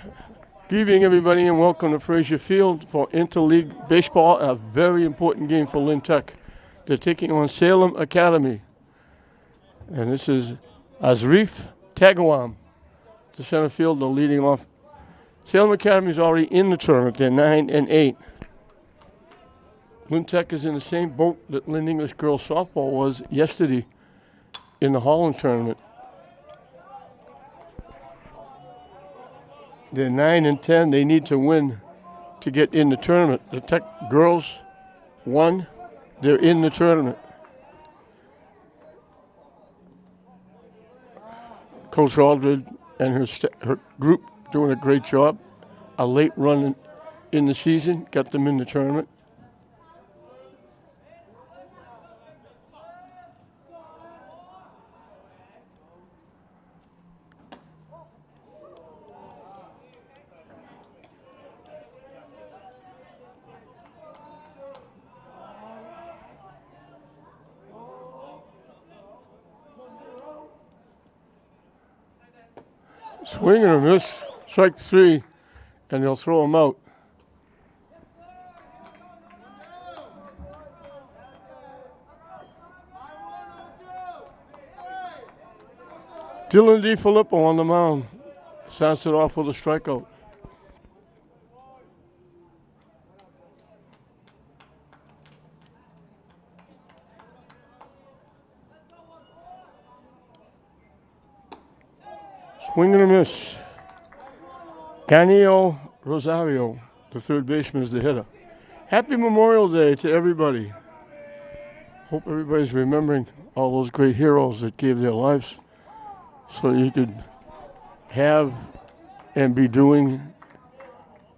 Good evening, everybody, and welcome to Frazier Field for Interleague Baseball, a very important game for Lynn Tech. They're taking on Salem Academy. And this is Azrif Tagawam, the center fielder, leading off. Salem Academy is already in the tournament. They're 9-8. Lynn Tech is in the same boat that Lynn English girls softball was yesterday in the Holland tournament. They're 9-10. They need to win to get in the tournament. The Tech girls won. They're in the tournament. Coach Aldred and her group doing a great job. A late run in the season got them in the tournament. Swing and a miss, strike three, and they'll throw him out. Dylan DiFilippo on the mound. Starts it off with a strikeout. Swing and a miss. Canio Rosario, the third baseman, is the hitter. Happy Memorial Day to everybody. Hope everybody's remembering all those great heroes that gave their lives so you could have and be doing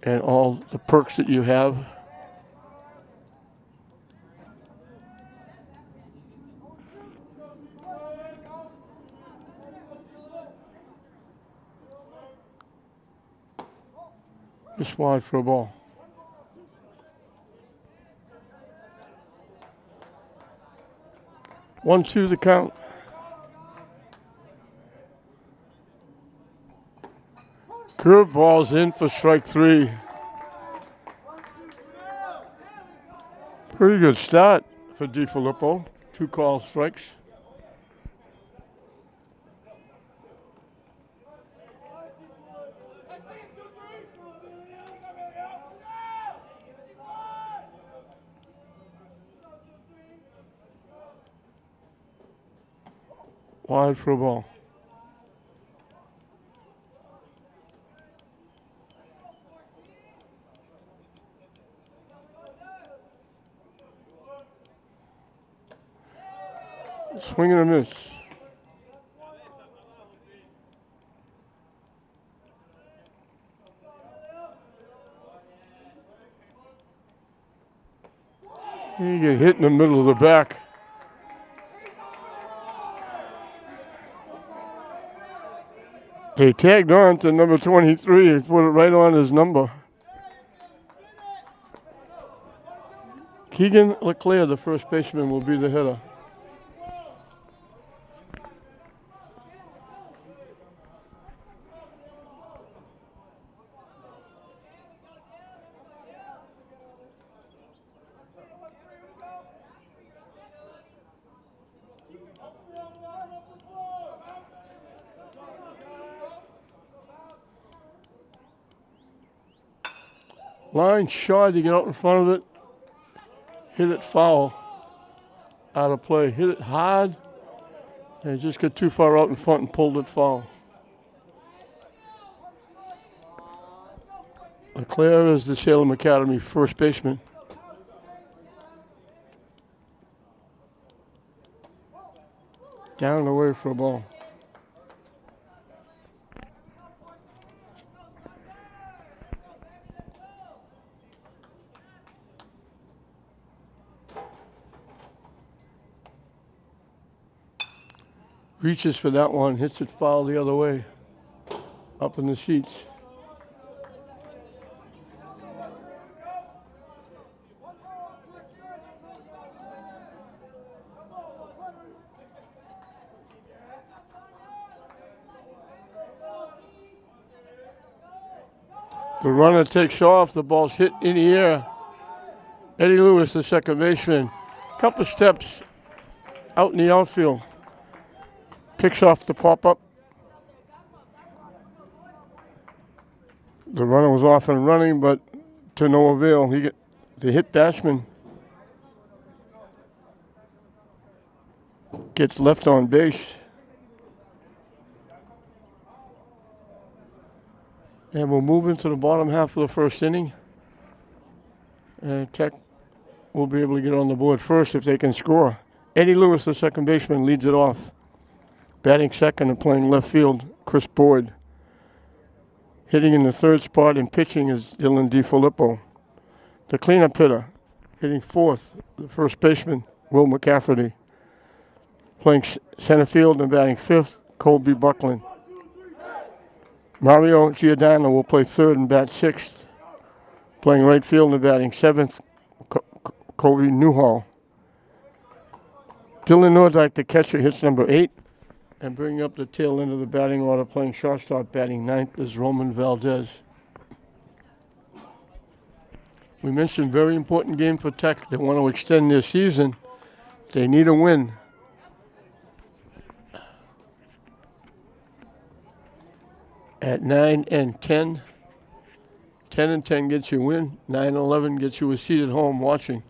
and all the perks that you have. Just wide for a ball. One, two, the count. Curveball's in for strike three. Pretty good start for DiFilippo. 2 call strikes. Wide for a ball. Swing and a miss. You get hit in the middle of the back. They tagged on to number 23 and put it right on his number. Keegan LeClaire, the first baseman, will be the hitter. Line shot to get out in front of it. Hit it foul. Out of play. Hit it hard. And just got too far out in front and pulled it foul. LeClaire is the Salem Academy first baseman. Down and away for a ball. Reaches for that one, hits it foul the other way, up in the seats. The runner takes off. The ball's hit in the air. Eddie Lewis, the second baseman, couple steps out in the outfield. Picks off the pop-up. The runner was off and running, but to no avail. The hit batsman gets left on base. And we'll move into the bottom half of the first inning. And Tech will be able to get on the board first if they can score. Eddie Lewis, the second baseman, leads it off. Batting second and playing left field, Chris Boyd. Hitting in the third spot and pitching is Dylan DiFilippo. The cleanup hitter, hitting fourth, the first baseman, Will McCafferty. Playing center field and batting fifth, Colby Buckland. Mario Giordano will play third and bat sixth. Playing right field and batting seventh, Kobe Newhall. Dylan Nordyke, the catcher, hits number 8. And bringing up the tail end of the batting order, playing shortstop, batting ninth, is Roman Valdez. We mentioned very important game for Tech. They want to extend their season. They need a win. At 9 and 10. 10 and 10 gets you a win. 9 and 11 gets you a seat at home watching.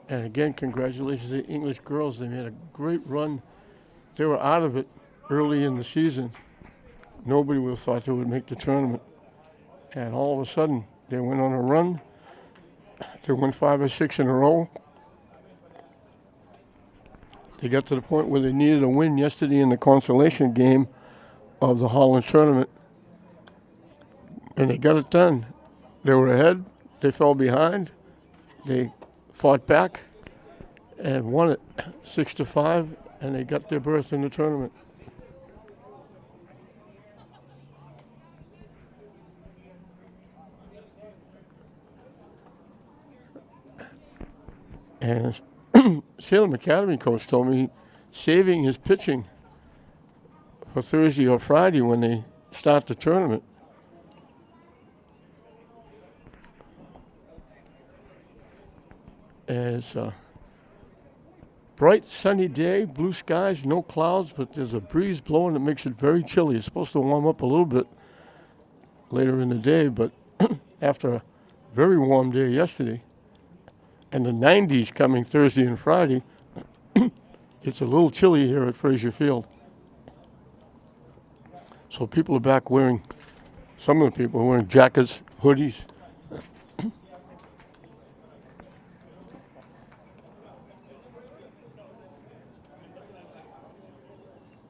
And again, congratulations to the English girls. They made a great run. They were out of it early in the season. Nobody would have thought they would make the tournament. And all of a sudden, they went on a run. They won 5 or 6 in a row. They got to the point where they needed a win yesterday in the consolation game of the Holland tournament. And they got it done. They were ahead. They fell behind. They fought back and won it 6-5, and they got their berth in the tournament. And Salem Academy coach told me saving his pitching for Thursday or Friday when they start the tournament. And it's a bright sunny day, blue skies, no clouds, but there's a breeze blowing that makes it very chilly. It's supposed to warm up a little bit later in the day, but after a very warm day yesterday, and the 90s coming Thursday and Friday, it's a little chilly here at Frazier Field. So people are back wearing, some of the people are wearing jackets, hoodies.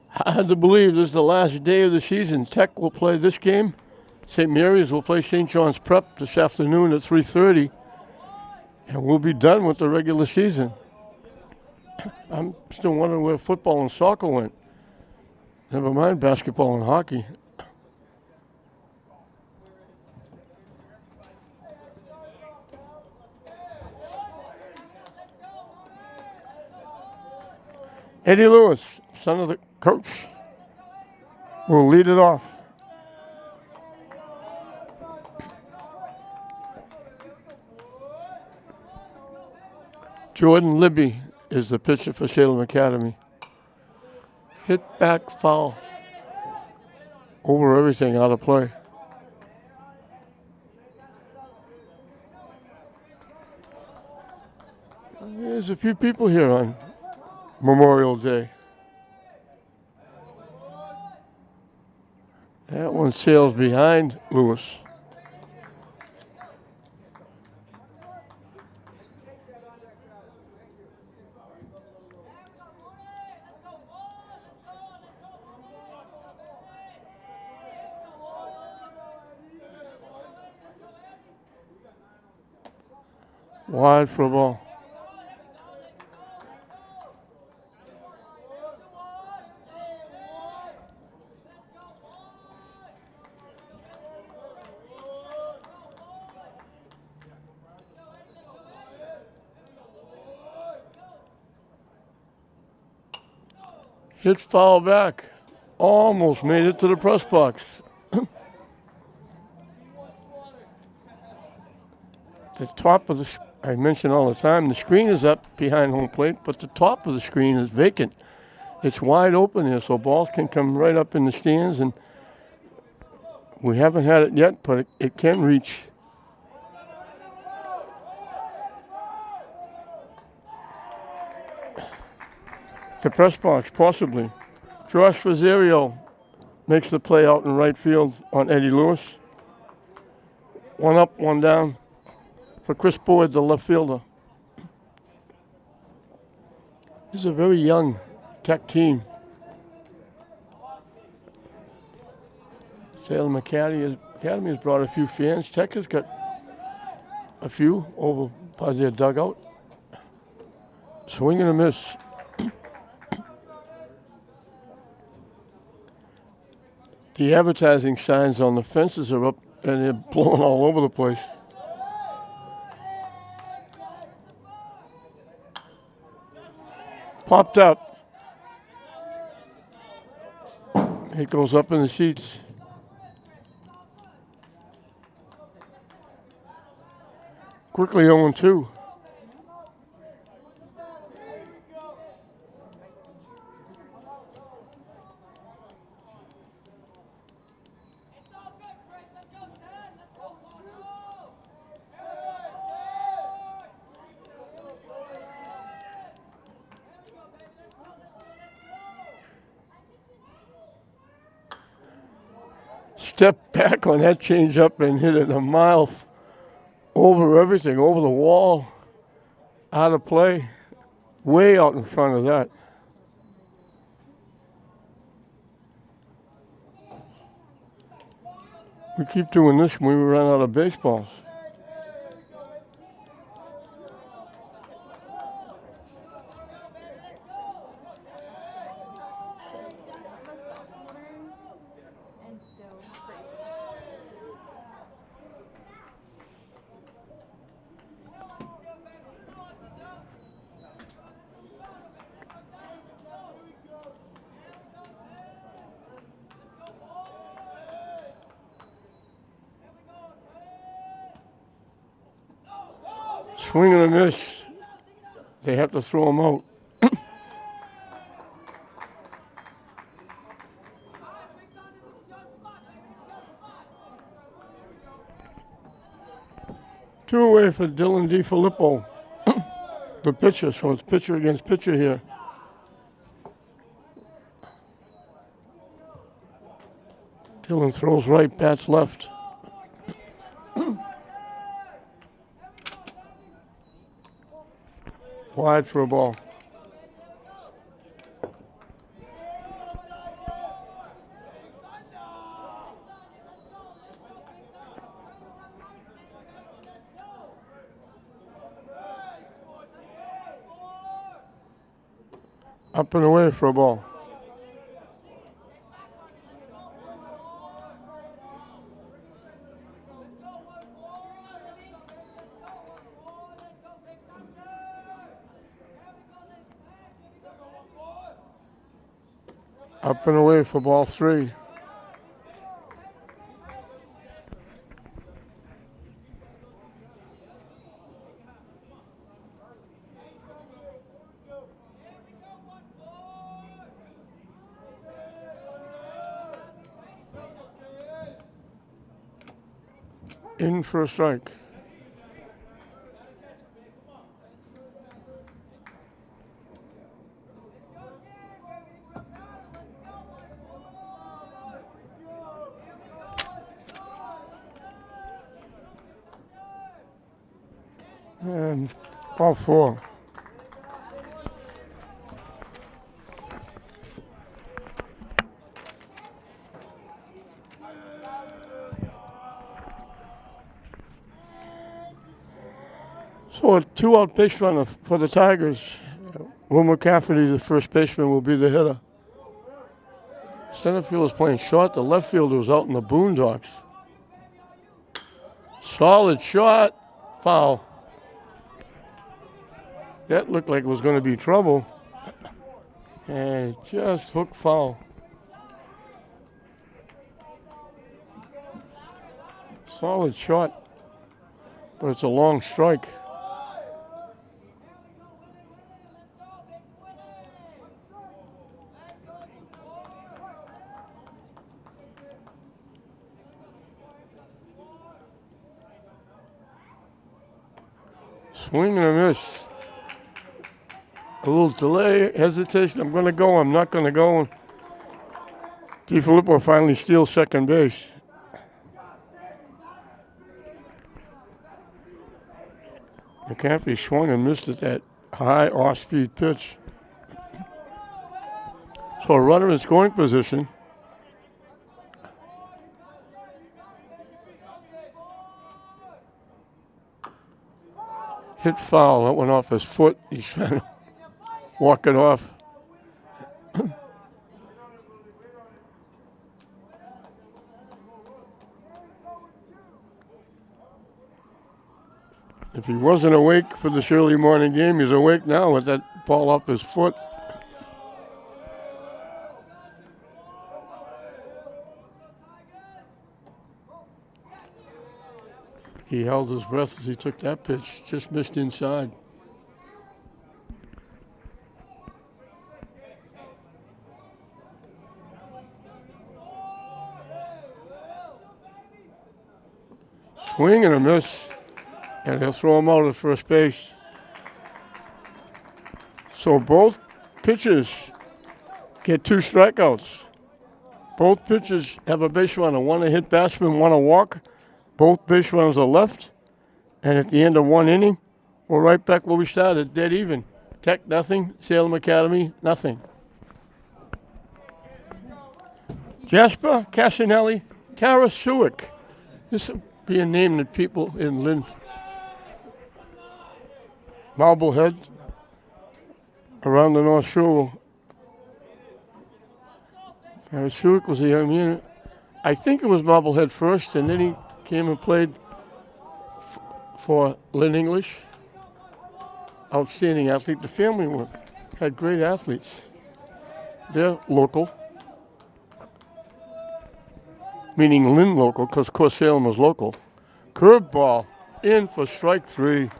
Hard to believe this is the last day of the season. Tech will play this game. St. Mary's will play St. John's Prep this afternoon at 3:30. And we'll be done with the regular season. I'm still wondering where football and soccer went. Never mind basketball and hockey. Eddie Lewis, son of the coach, will lead it off. Jordan Libby is the pitcher for Salem Academy. Hit back foul. Over everything, out of play. There's a few people here on Memorial Day. That one sails behind Lewis. Wide for a ball. Hit foul back. Almost made it to the press box. the top of the, I mention all the time, the screen is up behind home plate, but the top of the screen is vacant. It's wide open here, so balls can come right up in the stands, and we haven't had it yet, but it can reach. The press box, possibly. Josh Rosario makes the play out in right field on Eddie Lewis. One up, one down for Chris Boyd, the left fielder. This is a very young Tech team. Salem Academy has brought a few fans. Tech has got a few over by their dugout. Swing and a miss. The advertising signs on the fences are up and they're blowing all over the place. Popped up. It goes up in the seats. Quickly 0-2. Step back on that changeup and hit it a mile over everything, over the wall, out of play, way out in front of that. We keep doing this when we run out of baseballs. Swing and a miss. They have to throw him out. Two away for Dylan DiFilippo, the pitcher. So it's pitcher against pitcher here. Dylan throws right, bats left. Wide for a ball. Up and away for a ball. Up and away for ball 3. In for a strike. And ball 4. So a 2-out base runner for the Tigers. Will McCafferty, the first baseman, will be the hitter. Center field is playing short. The left fielder was out in the boondocks. Solid shot. Foul. That looked like it was going to be trouble. And it just hooked foul. Solid shot. but it's a long strike. Swing and a miss. A little delay, hesitation. I'm going to go. I'm not going to go. DiFilippo finally steals second base. McCaffrey swung and missed at that high off-speed pitch. So a runner in scoring position. Hit foul. That went off his foot. He's trying to walk it off. If he wasn't awake for this early morning game, he's awake now with that ball off his foot. He held his breath as he took that pitch, just missed inside. Swing and a miss. And he'll throw him out at first base. So both pitchers get 2 strikeouts. Both pitchers have a base runner. One a hit batsman, one a walk. Both base runners are left. And at the end of 1 inning, we're right back where we started, dead even. Tech, nothing. Salem Academy, nothing. Jasper Casanelli, Tarasuic. This will be a name that people in Lynn. Marblehead around the North Shore. Tarasuic was a young man. I think it was Marblehead first, and then he came and played for Lynn English. Outstanding athlete. The family had great athletes. They're local, meaning Lynn local, because of course Salem was local. Curveball in for strike 3.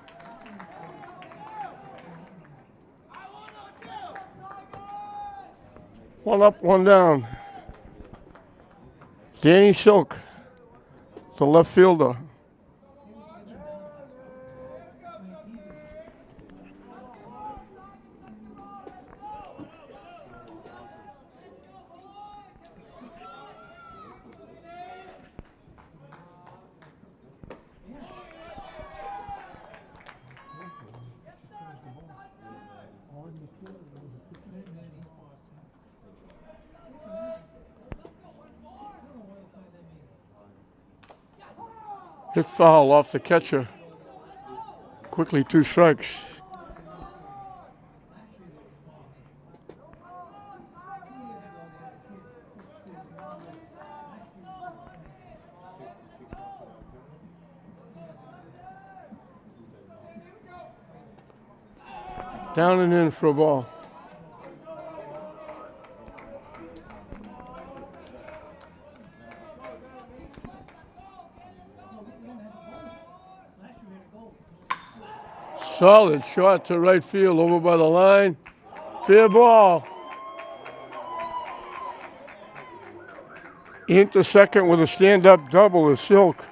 One up, one down. Danny Silk, the left fielder. Hit foul off the catcher. Quickly 2 strikes. Down and in for a ball. Solid shot to right field over by the line. Fair ball. Into second with a stand-up double is Silk.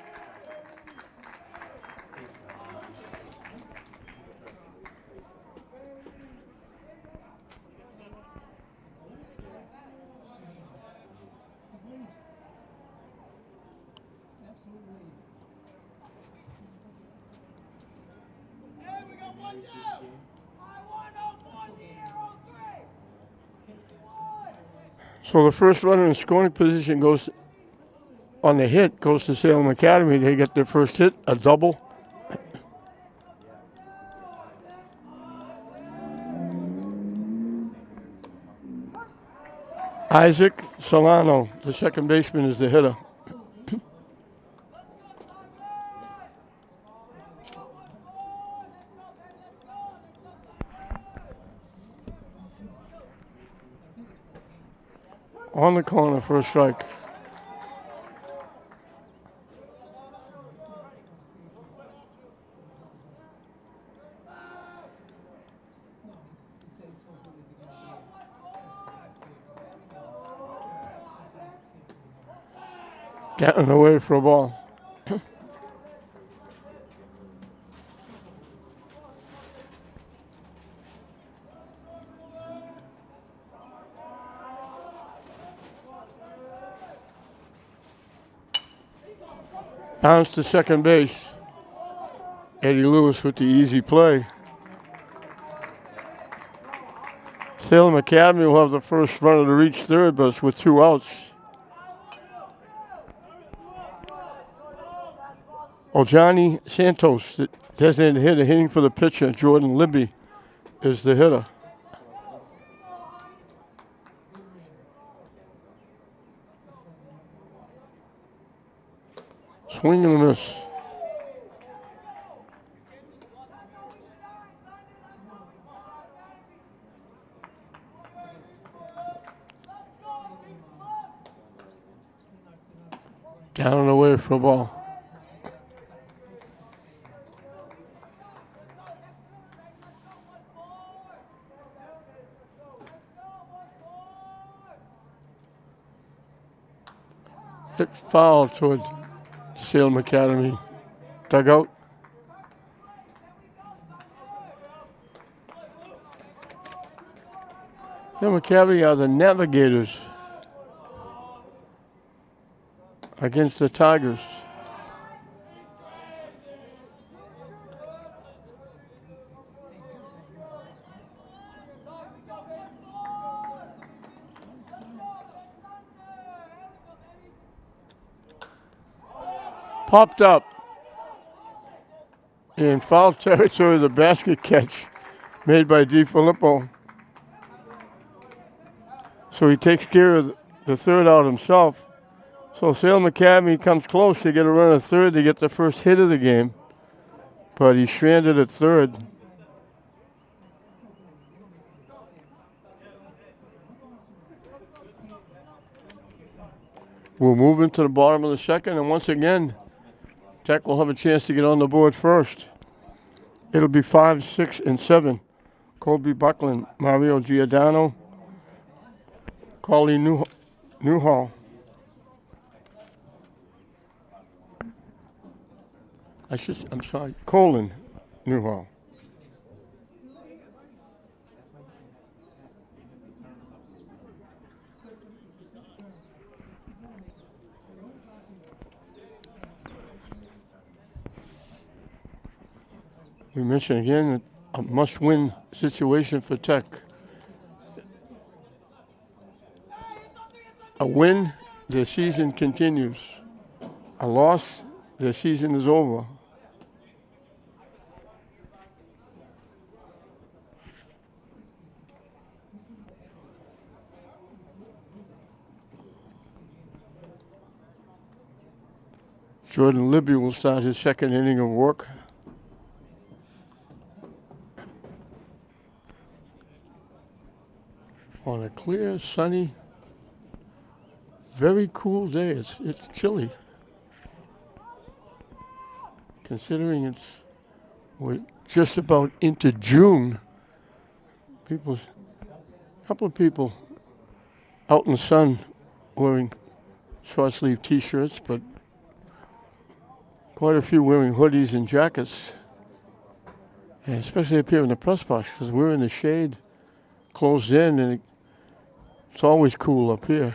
So the first runner in scoring position goes on the hit, goes to Salem Academy. They get their first hit, a double. Isaac Solano, the second baseman, is the hitter. On the corner for a strike. Down and away for a ball. Bounce to second base. Eddie Lewis with the easy play. Salem Academy will have the first runner to reach third, but it's with 2 outs. Johnny Santos, the designated hitter, hitting for the pitcher. Jordan Libby is the hitter. Swing and a miss. Down and away for a ball. Hit foul towards Salem Academy dugout. Salem Academy are the Navigators against the Tigers. Popped up in foul territory, the basket catch made by DiFilippo. So he takes care of the third out himself. So Salem Academy comes close. They get a run at third. They get the first hit of the game. But he's stranded at third. We'll move into the bottom of the second, and once again, Tech will have a chance to get on the board first. It'll be 5, 6, and 7. Colby Buckland, Mario Giordano, Colleen Newhall. I'm sorry, Colin Newhall. We mentioned again a must-win situation for Tech. A win, their season continues. A loss, their season is over. Jordan Libby will start his second inning of work. On a clear, sunny, very cool day. It's chilly. Considering we're just about into June. A couple of people out in the sun wearing short sleeve t-shirts, but quite a few wearing hoodies and jackets. And especially up here in the press box, because we're in the shade, closed in, and it's always cool up here.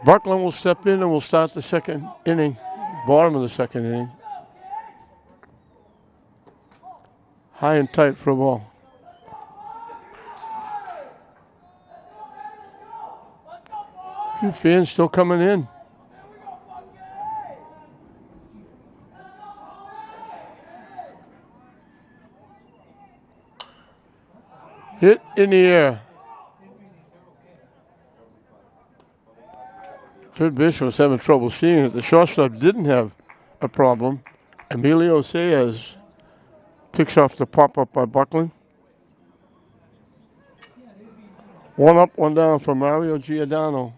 Buckland will step in and we'll start the second inning, bottom of the second inning. High and tight for a ball. A few fans still coming in. Hit in the air. Third baseman was having trouble seeing it. The shortstop didn't have a problem. Emilio Saez picks off the pop-up by Buckland. 1 up, 1 down for Mario Giordano.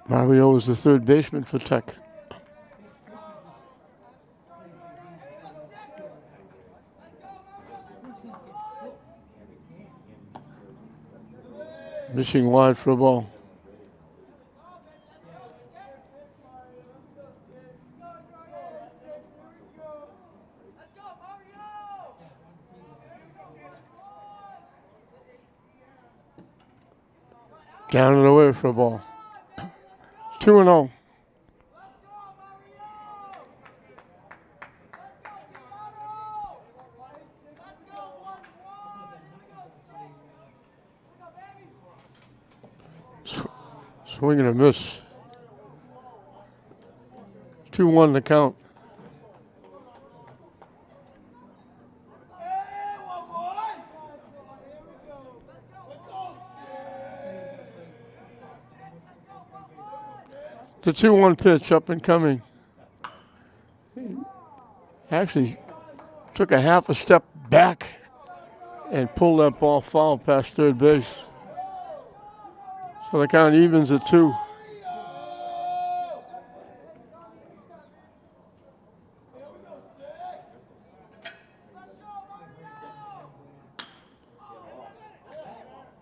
Mario is the third baseman for Tech. Missing wide for a ball. Down and away for a ball. 2-0. Swing and a miss. 2-1 the count. The 2-1 pitch up and coming. Actually took a half a step back and pulled that ball foul past third base. So the count evens at 2.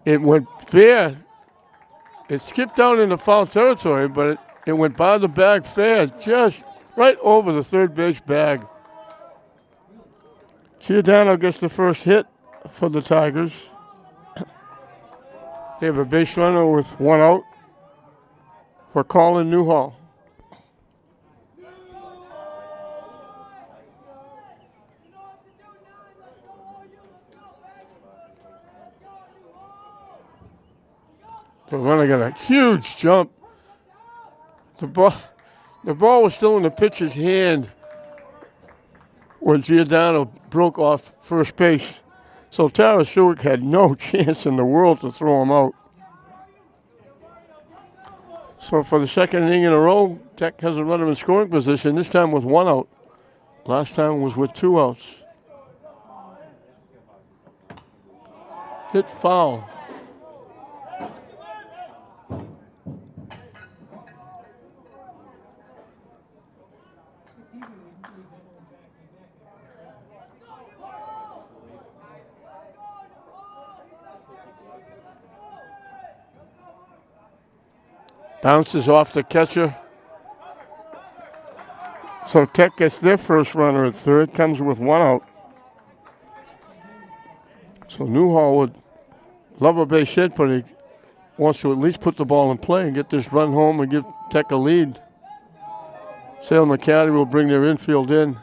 It went fair. It skipped out into foul territory, but it went by the bag fair, just right over the third base bag. Giordano gets the first hit for the Tigers. They have a base runner with 1 out for Colin Newhall. The runner got a huge jump. The ball was still in the pitcher's hand when Giordano broke off first base. So Tarasiuk had no chance in the world to throw him out. So for the second inning in a row, Tech has a runner in scoring position, this time with 1 out. Last time was with 2 outs. Hit foul. Bounces off the catcher. So Tech gets their first runner at third, comes with 1 out. So Newhall would love a base hit, but he wants to at least put the ball in play and get this run home and give Tech a lead. Salem Academy will bring their infield in.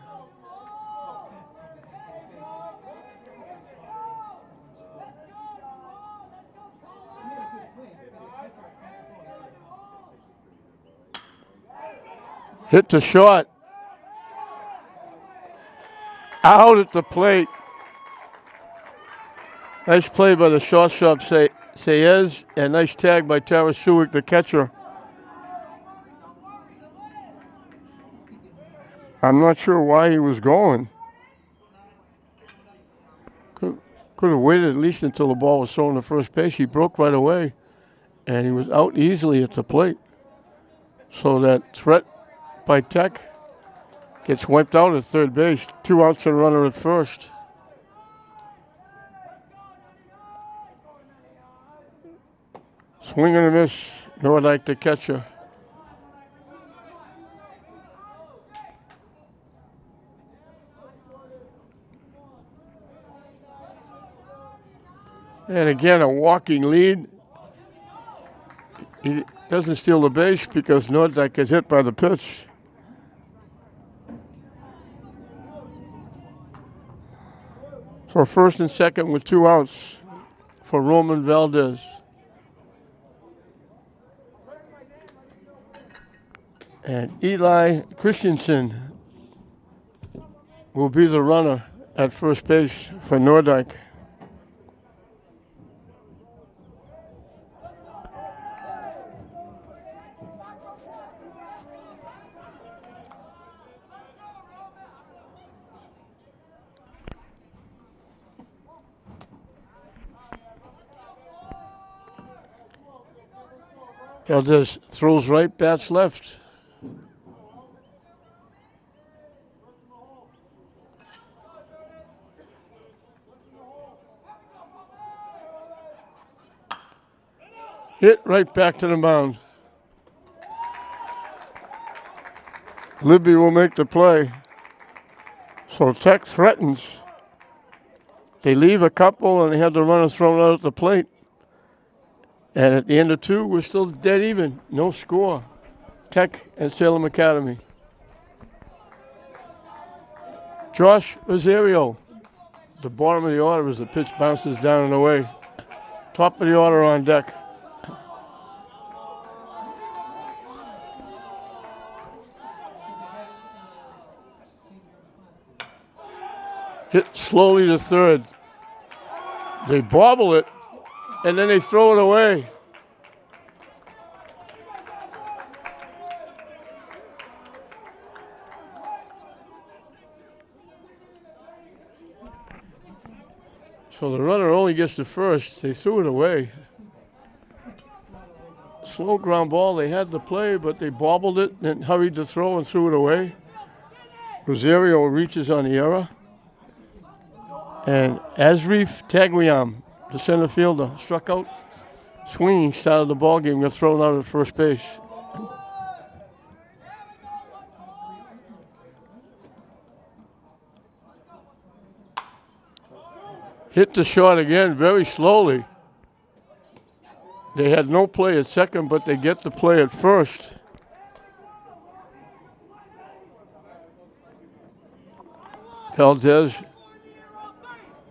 Hit to short. Out at the plate. Nice play by the shortstop, Sayez, and nice tag by Tarasiuk, the catcher. I'm not sure why he was going. Could have waited at least until the ball was thrown to first base. He broke right away, and he was out easily at the plate. So that threat by Tech gets wiped out at third base. 2 outs and a runner at first. Swing and a miss. Nordyke, the catcher. And again, a walking lead. He doesn't steal the base because Nordyke gets hit by the pitch. So first and second with 2 outs for Roman Valdez. And Eli Christensen will be the runner at first base for Nordyke. Valdez throws right, bats left. Hit right back to the mound. Libby will make the play. So Tech threatens. They leave a couple and they have the runner thrown out at the plate. And at the end of 2, we're still dead even. No score. Tech and Salem Academy. Josh Rosario. The bottom of the order as the pitch bounces down and away. Top of the order on deck. Hit slowly to third. They bobble it, and then they throw it away. So the runner only gets to first. They threw it away. Slow ground ball. They had the play, but they bobbled it and hurried to throw and threw it away. Rosario reaches on the error. And Asrif Tagliam, the center fielder, struck out. Swinging, started the ball game, got thrown out at first base. Hit the shot again very slowly. They had no play at second, but they get the play at first. Valdez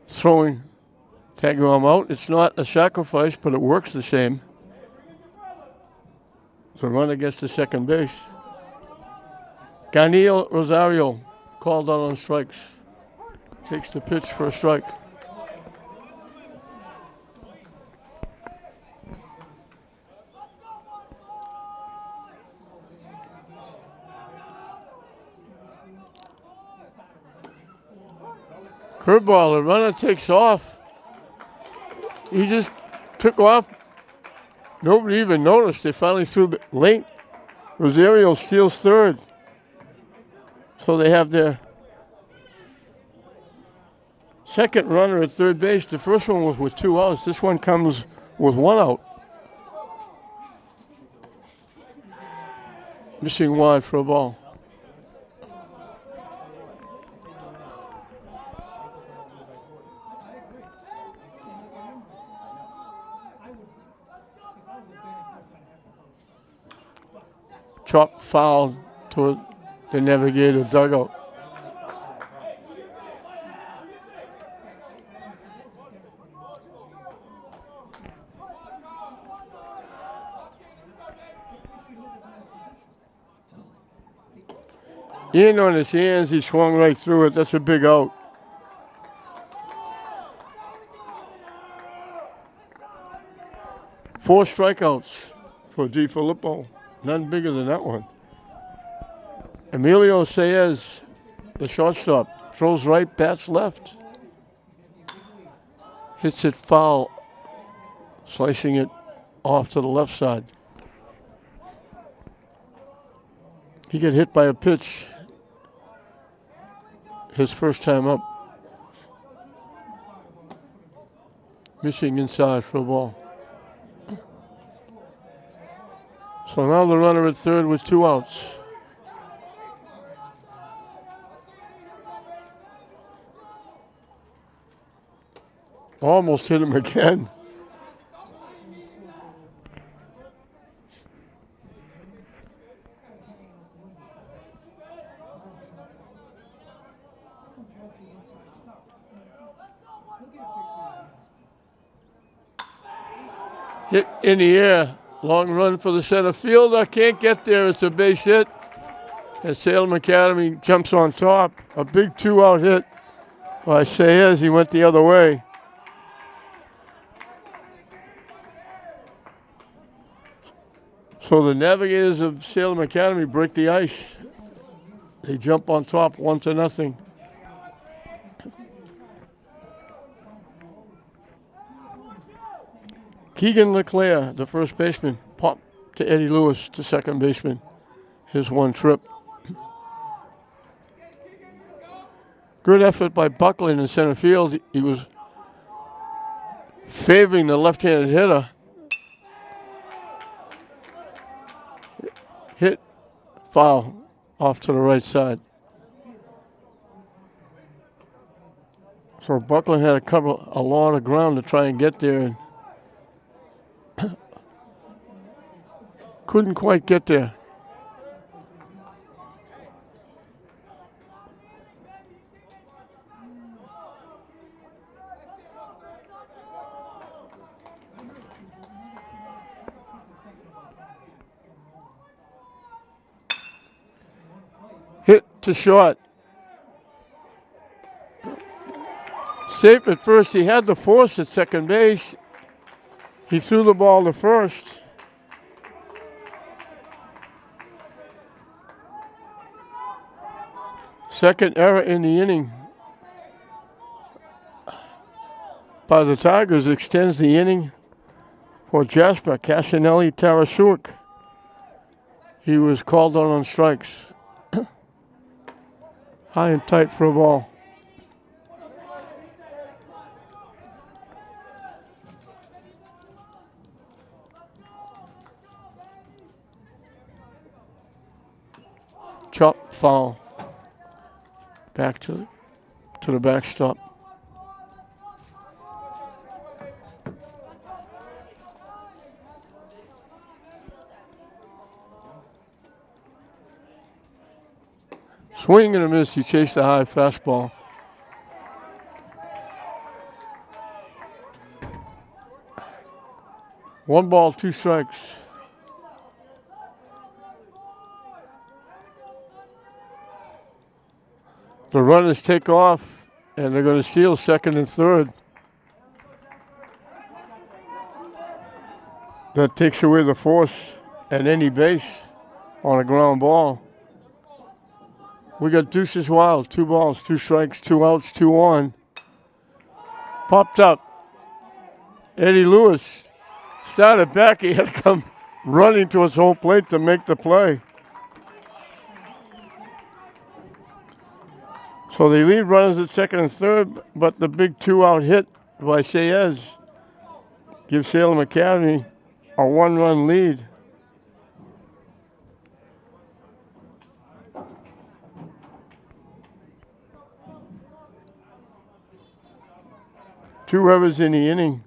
throwing Tagliam out. It's not a sacrifice, but it works the same. So runner gets to second base. Ganiel Rosario called out on strikes. Takes the pitch for a strike. Curveball, the runner takes off. He just took off. Nobody even noticed. They finally threw the late. Rosario steals third. So they have their second runner at third base. The first one was with 2 outs. This one comes with 1 out. Missing wide for a ball. Chop foul toward the Navigator dugout. In on his hands, he swung right through it. That's a big out. Four strikeouts for DiFilippo. None bigger than that one. Emilio Saez, the shortstop, throws right, bats left. Hits it foul, slicing it off to the left side. He got hit by a pitch his first time up. Missing inside for a ball. So now the runner at third with 2 outs. Almost hit him again. Hit in the air. Long run for the center fielder. Can't get there. It's a base hit. And Salem Academy jumps on top. A big 2-out hit by Saez. He went the other way. So the Navigators of Salem Academy break the ice. They jump on top 1-0. Keegan LeClaire, the first baseman, popped to Eddie Lewis, to second baseman. His one trip. Good effort by Buckland in center field. He was favoring the left-handed hitter. hit, foul, off to the right side. So Buckland had to cover a lot of ground to try and get there, and couldn't quite get there. Hit to short. Safe at first. He had the force at second base. He threw the ball to first. Second error in the inning by the Tigers extends the inning for Jasper Casanelli Tarasuk. He was called on strikes. High and tight for a ball. Chop, foul. Back to the backstop. Swing and a miss. He chased the high fastball. One ball, two strikes. The runners take off, and they're going to steal second and third. That takes away the force at any base on a ground ball. We got deuces wild. 2 balls, 2 strikes, 2 outs, 2 on. Popped up. Eddie Lewis started back. He had to come running to his home plate to make the play. So they leave runners at second and third, but the big 2-out hit by Sayez gives Salem Academy a 1-run lead. Two errors in the inning,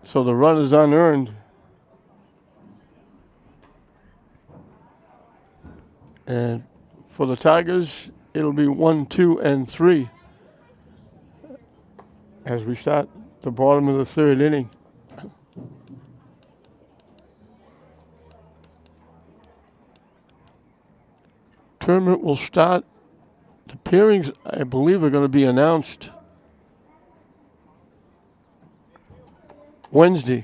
so the run is unearned. And for the Tigers, it'll be 1, 2, and 3 as we start the bottom of the third inning. Tournament will start. The pairings, I believe, are going to be announced Wednesday.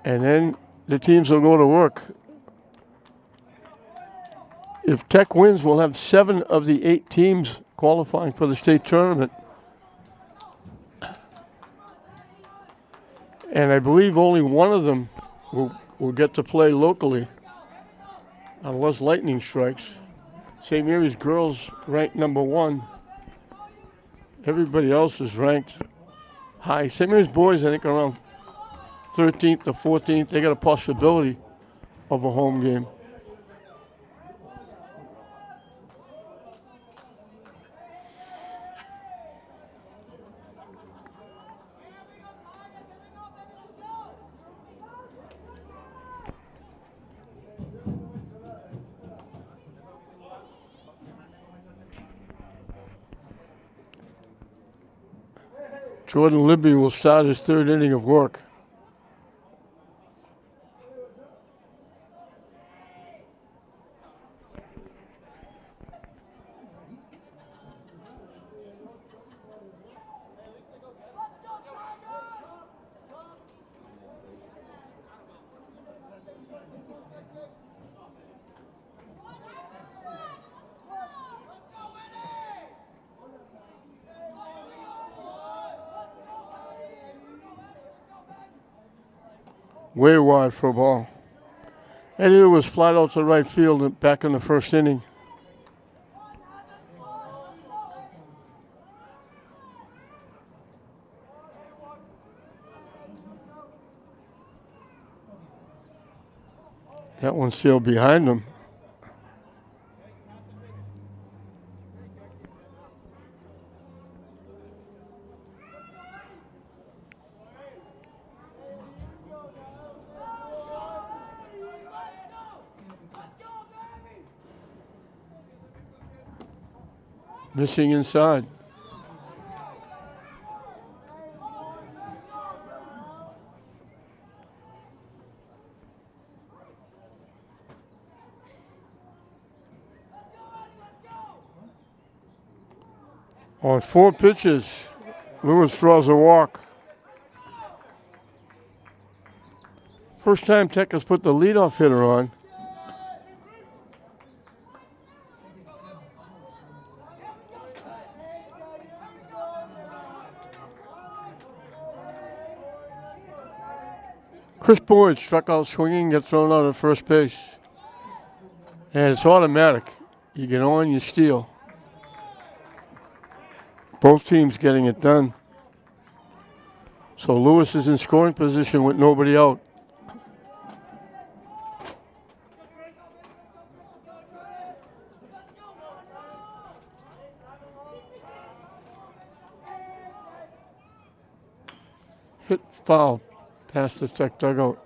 And then the teams will go to work. If Tech wins, we'll have 7 of the 8 teams qualifying for the state tournament. And I believe only one of them will get to play locally, unless lightning strikes. St. Mary's girls ranked number 1. Everybody else is ranked high. St. Mary's boys, I think, are around 13th or 14th. They got a possibility of a home game. Jordan Libby will start his third inning of work. Way wide for a ball. Eddie was flat out to right field back in the first inning. That one sailed behind him. Missing inside. On 4 pitches, Lewis throws a walk. First time Tech has put the leadoff hitter on. Chris Boyd struck out swinging, gets thrown out at first base. And it's automatic. You get on, you steal. Both teams getting it done. So Lewis is in scoring position with nobody out. Hit foul past the Tech dugout.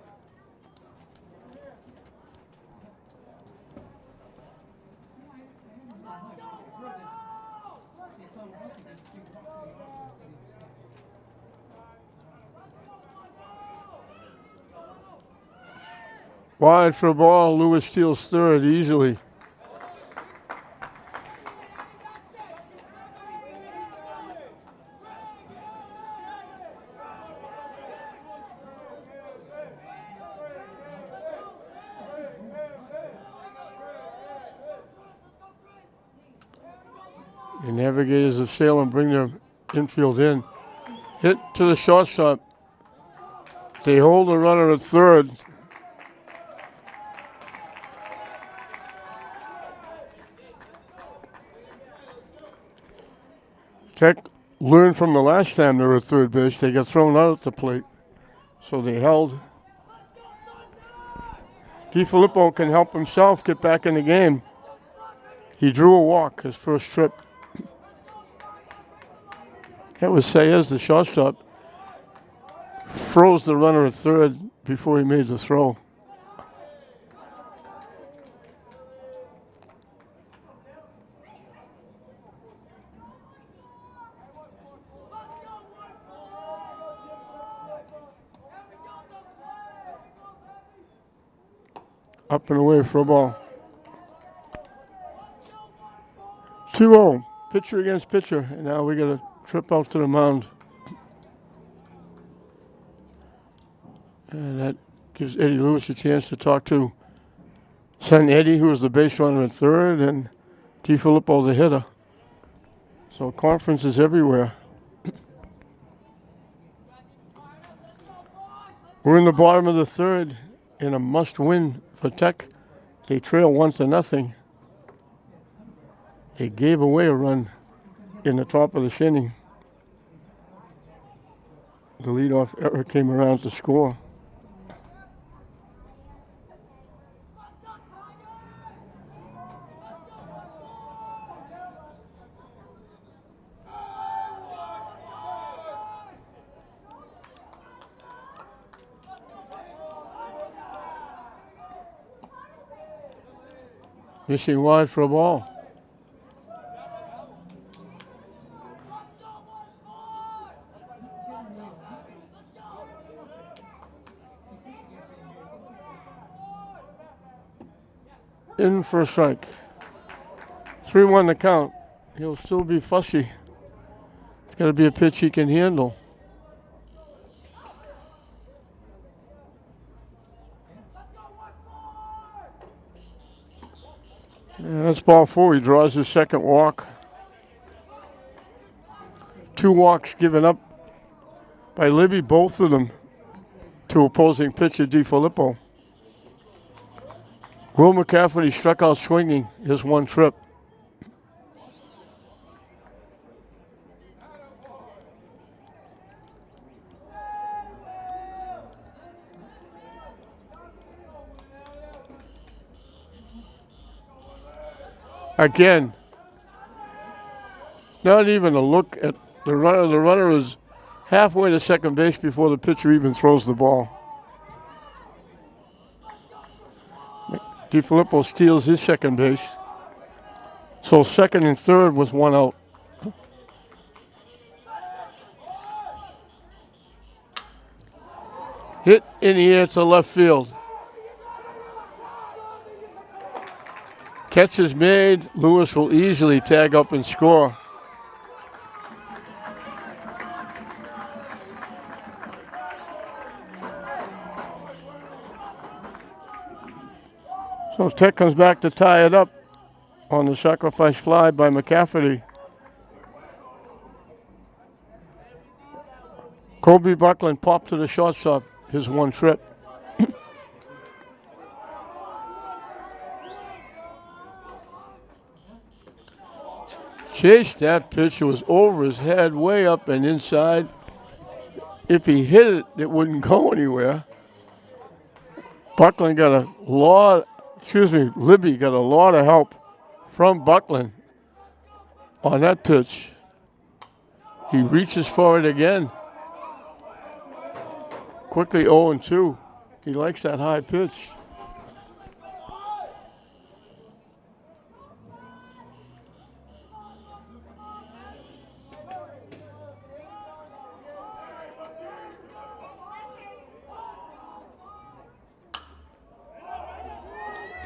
Wide for a ball. Lewis steals third easily. The Navigators of Salem bring their infield in. Hit to the shortstop. They hold the runner at third. Tech learned from the last time they were at third base. They got thrown out at the plate. So they held. DiFilippo can help himself get back in the game. He drew a walk his first trip. That was Sayers, the shortstop. Froze the runner at third before he made the throw. Up and away for a ball. 2-0, pitcher against pitcher, and now we got a trip out to the mound. And that gives Eddie Lewis a chance to talk to son Eddie, who was the base runner at third, and DiFilippo, the hitter. So conferences everywhere. We're in the bottom of the third in a must-win for Tech. They trail 1-0. They gave away a run in the top of the inning. The leadoff error came around to score. Missing wide for a ball. In for a strike. 3-1 the count. He'll still be fussy. It's got to be a pitch he can handle. Yeah, that's ball 4. He draws his second walk. 2 walks given up by Libby, both of them to opposing pitcher DiFilippo. Will McCafferty struck out swinging his one trip. Again, not even a look at the runner. The runner is halfway to second base before the pitcher even throws the ball. DiFilippo steals his second base. So second and third with one out. Hit in the air to left field. Catch is made. Lewis will easily tag up and score. So Tech comes back to tie it up on the sacrifice fly by McCafferty. Kobe Buckland popped to the shortstop his one trip. Chased that pitch. It was over his head, way up and inside. If he hit it, it wouldn't go anywhere. Buckland got a lot, Libby got a lot of help from Buckland on that pitch. He reaches for it again. Quickly 0-2. He likes that high pitch.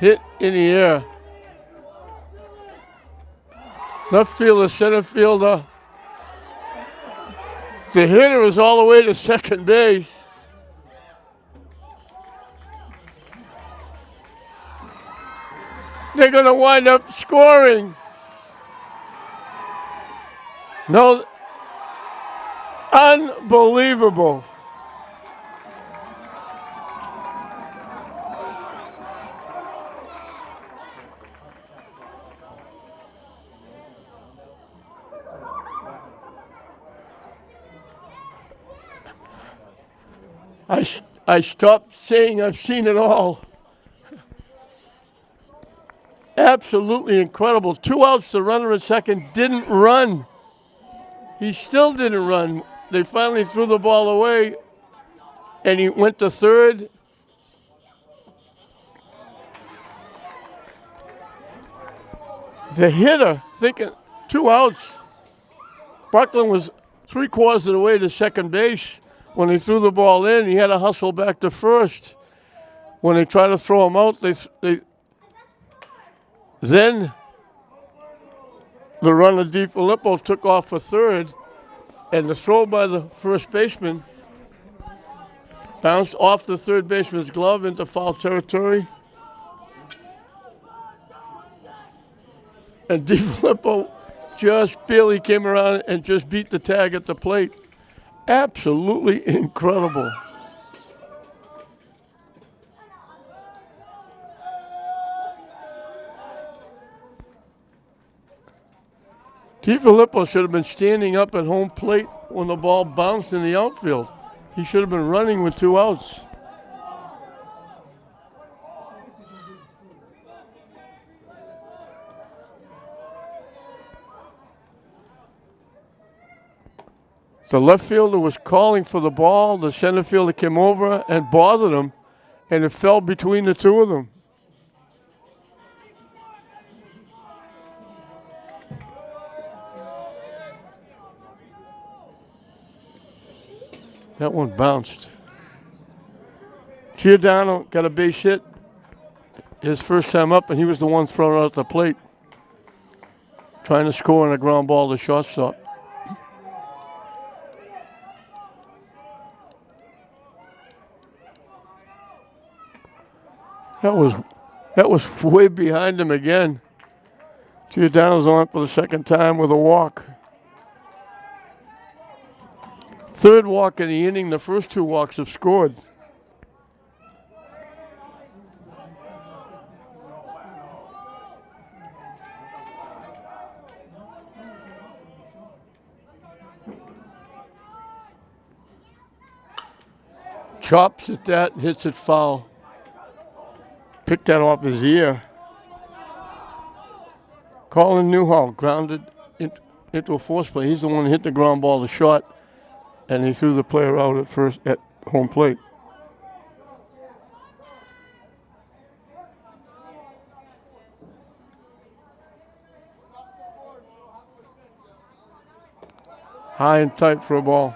Hit in the air. Left fielder, center fielder. The hitter is all the way to second base. They're going to wind up scoring. No, unbelievable. I stopped saying I've seen it all. Absolutely incredible. 2 outs, the runner at second didn't run. He still didn't run. They finally threw the ball away, and he went to third. The hitter, thinking 2 outs. Buckland was 3/4 of the way to second base. When they threw the ball in, he had to hustle back to first. When they tried to throw him out, then the runner DiFilippo took off for third, and the throw by the first baseman bounced off the third baseman's glove into foul territory. And DiFilippo just barely came around and just beat the tag at the plate. Absolutely incredible. DiFilippo should have been standing up at home plate when the ball bounced in the outfield. He should have been running with 2 outs. The left fielder was calling for the ball. The center fielder came over and bothered him, and it fell between the two of them. That one bounced. Giordano got a base hit his first time up, and he was the one thrown out at the plate, trying to score on a ground ball to shortstop. That was way behind him again. Giordano's on for the second time with a walk. Third walk in the inning. The first 2 walks have scored. Chops at that and hits it foul. Picked that off his ear. Colin Newhall grounded into a force play. He's the one who hit the ground ball, the shot, and he threw the player out at home plate. High and tight for a ball.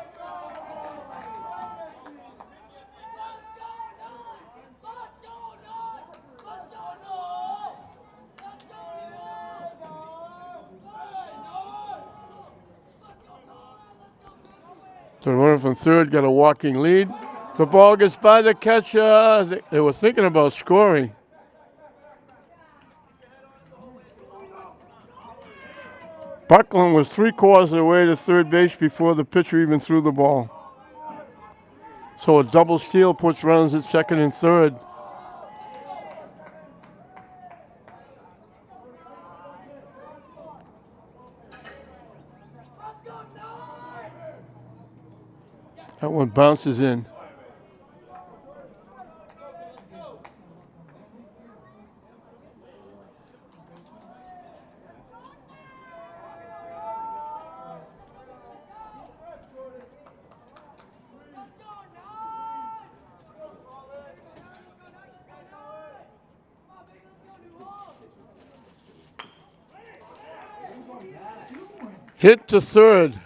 The runner from third got a walking lead. The ball gets by the catcher. They were thinking about scoring. Buckland was 3/4 of the way to third base before the pitcher even threw the ball. So a double steal puts runners at second and third. That one bounces in. Hit to third.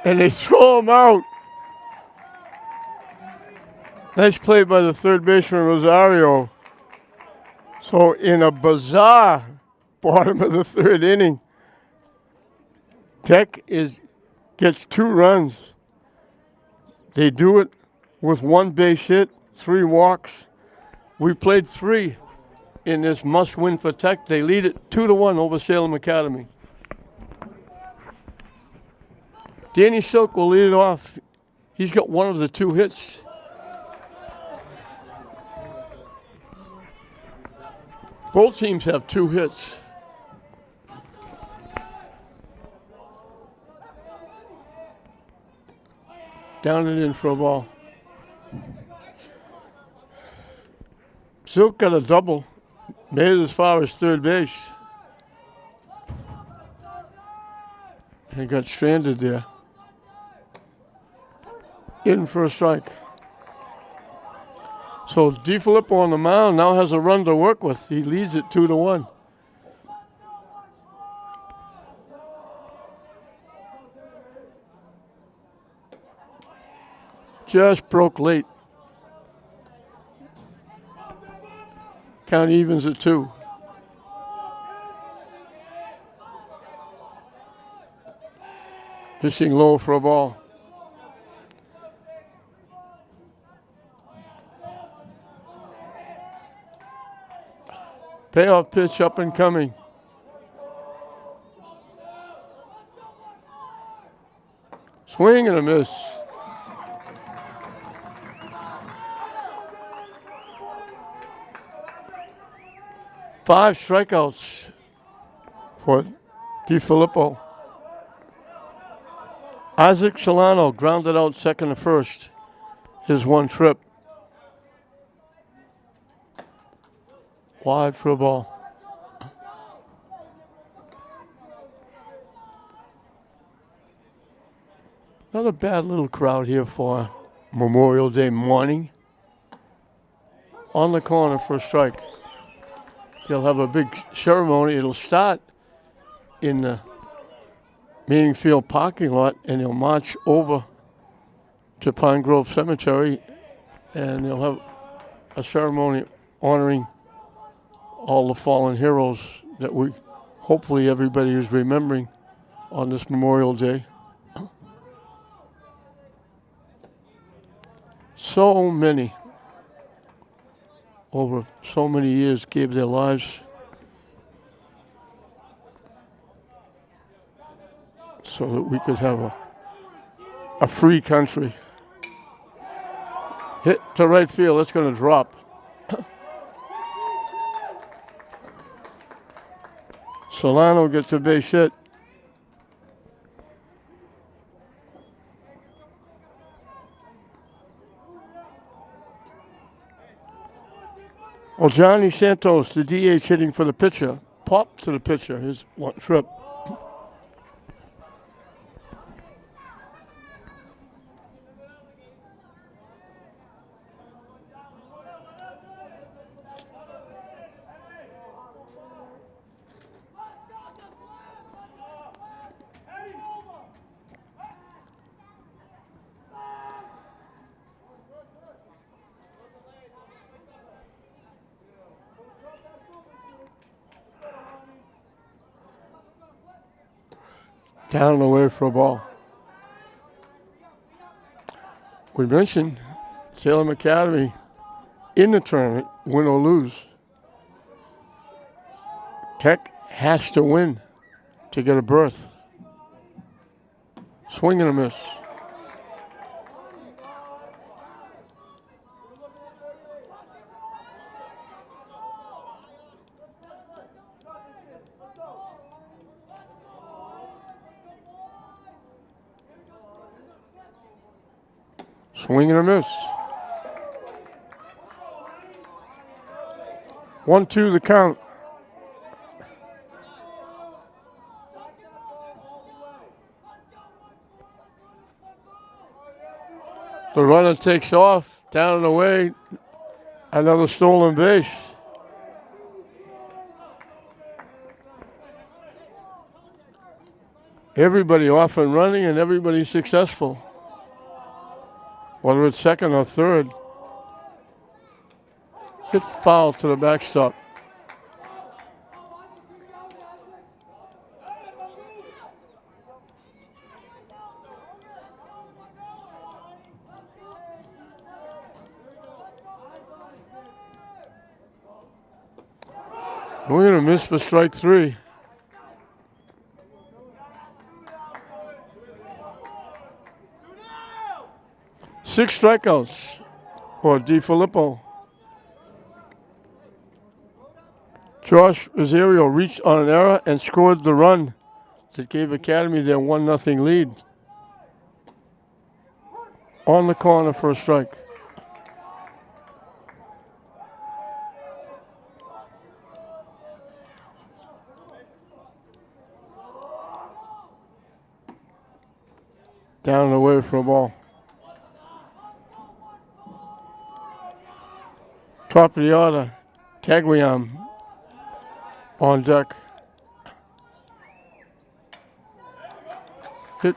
And they throw him out. Nice play by the third baseman, Rosario. So in a bizarre bottom of the third inning, Tech gets 2 runs. They do it with 1 base hit, 3 walks. We played 3 in this must-win for Tech. They lead it 2-1 over Salem Academy. Danny Silk will lead it off. He's got 1 of the 2 hits. Both teams have 2 hits. Down and in for a ball. Silk got a double. Made it as far as third base. He got stranded there. In for a strike. So DiFilippo on the mound now has a run to work with. He leads it 2-1. Just broke late. Count evens at 2. Pitching low for a ball. Payoff pitch up and coming. Swing and a miss. Five strikeouts for DiFilippo. Isaac Solano grounded out second to first. His 1 trip. Wide for a ball. Not a bad little crowd here for Memorial Day morning. On the corner for a strike. They'll have a big ceremony. It'll start in the Meeting Field parking lot, and they'll march over to Pine Grove Cemetery, and they'll have a ceremony honoring all the fallen heroes that hopefully everybody is remembering on this Memorial Day. So many over so many years gave their lives so that we could have a free country. Hit to right field. That's going to drop. Solano gets a base hit. Well, Johnny Santos, the DH, hitting for the pitcher. pop to the pitcher. Here's one trip. Down and away for a ball. We mentioned Salem Academy in the tournament, win or lose. Tech has to win to get a berth. Swing and a miss. Swing and a miss. 1-2 the count. The runner takes off, down and away. Another stolen base. Everybody off and running and everybody successful. Whether it's second or third. Hit foul to the backstop. We're going to miss for strike 3. Six strikeouts for DiFilippo. Josh Rosario reached on an error and scored the run that gave Academy their 1-0 lead. On the corner for a strike. Down and away for a ball. Top of the order, Tagliam on deck. Hit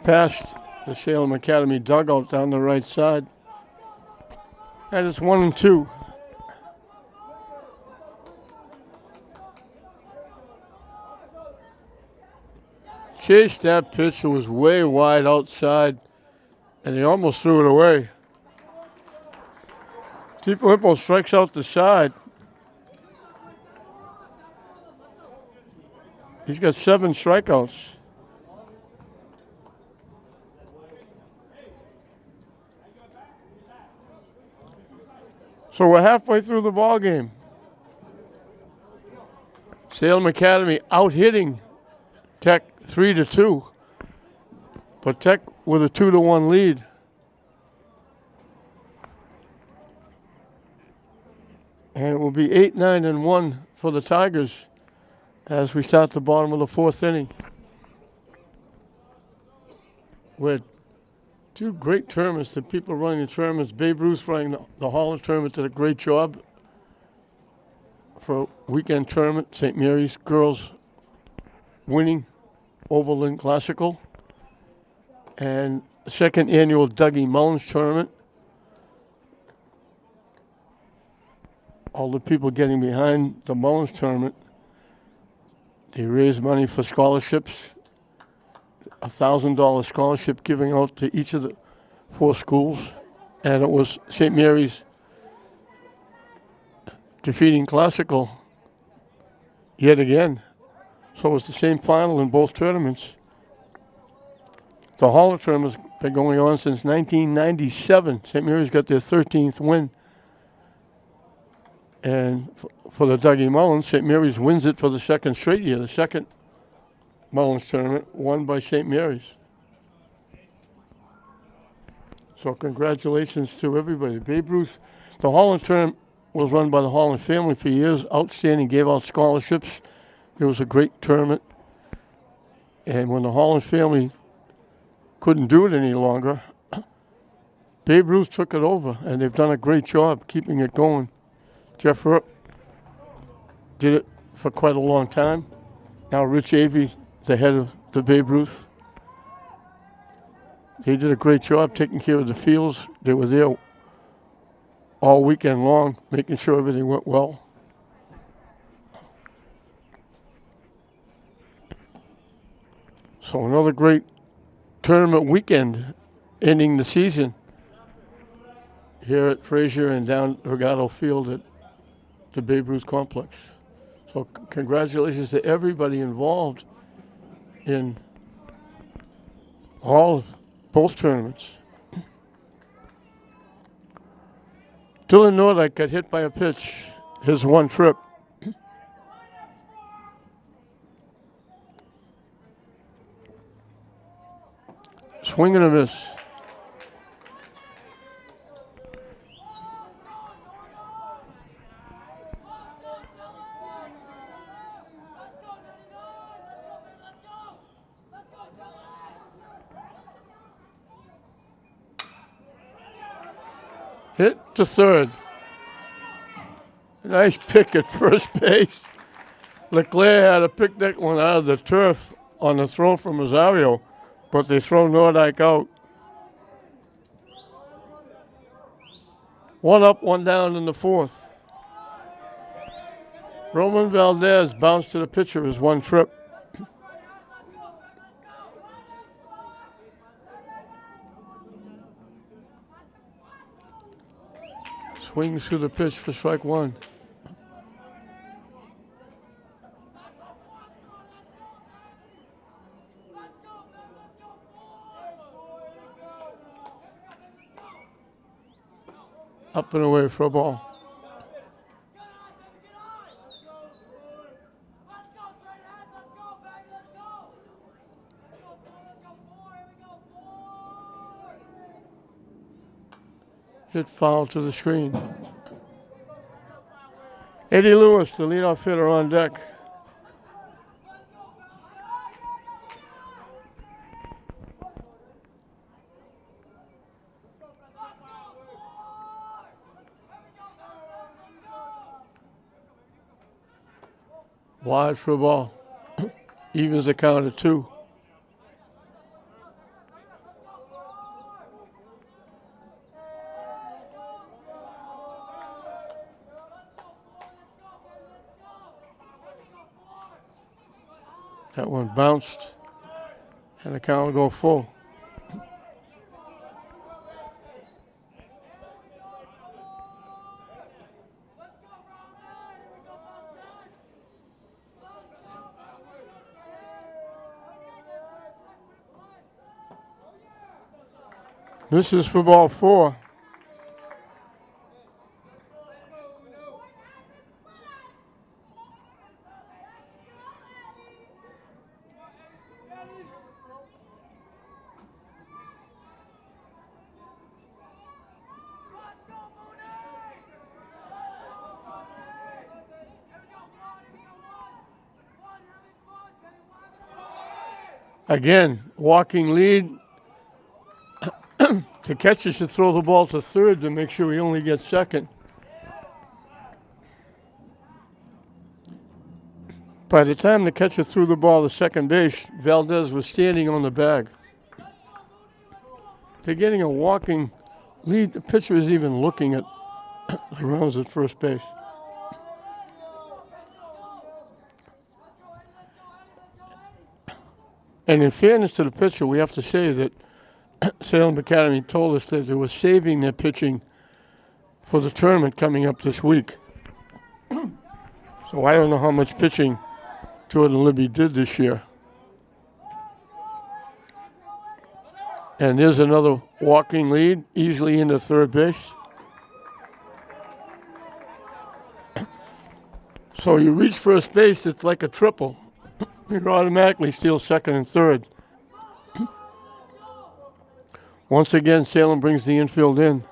past the Salem Academy dugout down the right side. And it's 1-2. Chased that pitch. It was way wide outside, and he almost threw it away. DiFilippo strikes out the side. He's got 7 strikeouts. So we're halfway through the ball game. Salem Academy out-hitting Tech 3-2, but Tech with a 2-1 lead. And it will be 8-9-1 for the Tigers as we start the bottom of the 4th inning. With 2 great tournaments, the people running the tournaments. Babe Ruth running the Holland tournament did a great job for a weekend tournament. St. Mary's girls winning Overland Classical. And the 2nd annual Dougie Mullins tournament. All the people getting behind the Mullins tournament, they raise money for scholarships. $1,000 scholarship giving out to each of the 4 schools. And it was St. Mary's defeating Classical yet again. So it was the same final in both tournaments. The Holland tournament's been going on since 1997. St. Mary's got their 13th win. And for the Dougie Mullins, St. Mary's wins it for the 2nd straight year. The 2nd Mullins tournament won by St. Mary's. So congratulations to everybody. Babe Ruth, the Holland tournament was run by the Holland family for years. Outstanding, gave out scholarships. It was a great tournament. And when the Holland family couldn't do it any longer, Babe Ruth took it over, and they've done a great job keeping it going. Jeff Earp did it for quite a long time. Now Rich Avey, the head of the Babe Ruth. They did a great job taking care of the fields. They were there all weekend long, making sure everything went well. So another great tournament weekend ending the season here at Frazier and down Regato Field at the Babe Ruth Complex. So congratulations to everybody involved in both tournaments. Dylan Nordyke got hit by a pitch, his one trip. Swing and a miss. Hit to third. Nice pick at first base. Leclerc had to pick that one out of the turf on the throw from Rosario, but they throw Nordyke out. One up, one down in the fourth. Roman Valdez bounced to the pitcher his one trip. Swings through the pitch for strike one. Up and away for a ball. Hit foul to the screen. Eddie Lewis, the leadoff hitter, on deck. Wide for a ball. Evens the count at 2. That one bounced, and the count will go full. This is for ball 4. Again, walking lead. The catcher should throw the ball to third to make sure he only gets second. By the time the catcher threw the ball to second base, Valdez was standing on the bag. They're getting a walking lead. The pitcher is even looking at the runners at first base. And in fairness to the pitcher, we have to say that Salem Academy told us that they were saving their pitching for the tournament coming up this week. So I don't know how much pitching Jordan Libby did this year. And there's another walking lead, easily into third base. So you reach first base, it's like a triple. You automatically steal second and third. Once again, Salem brings the infield in.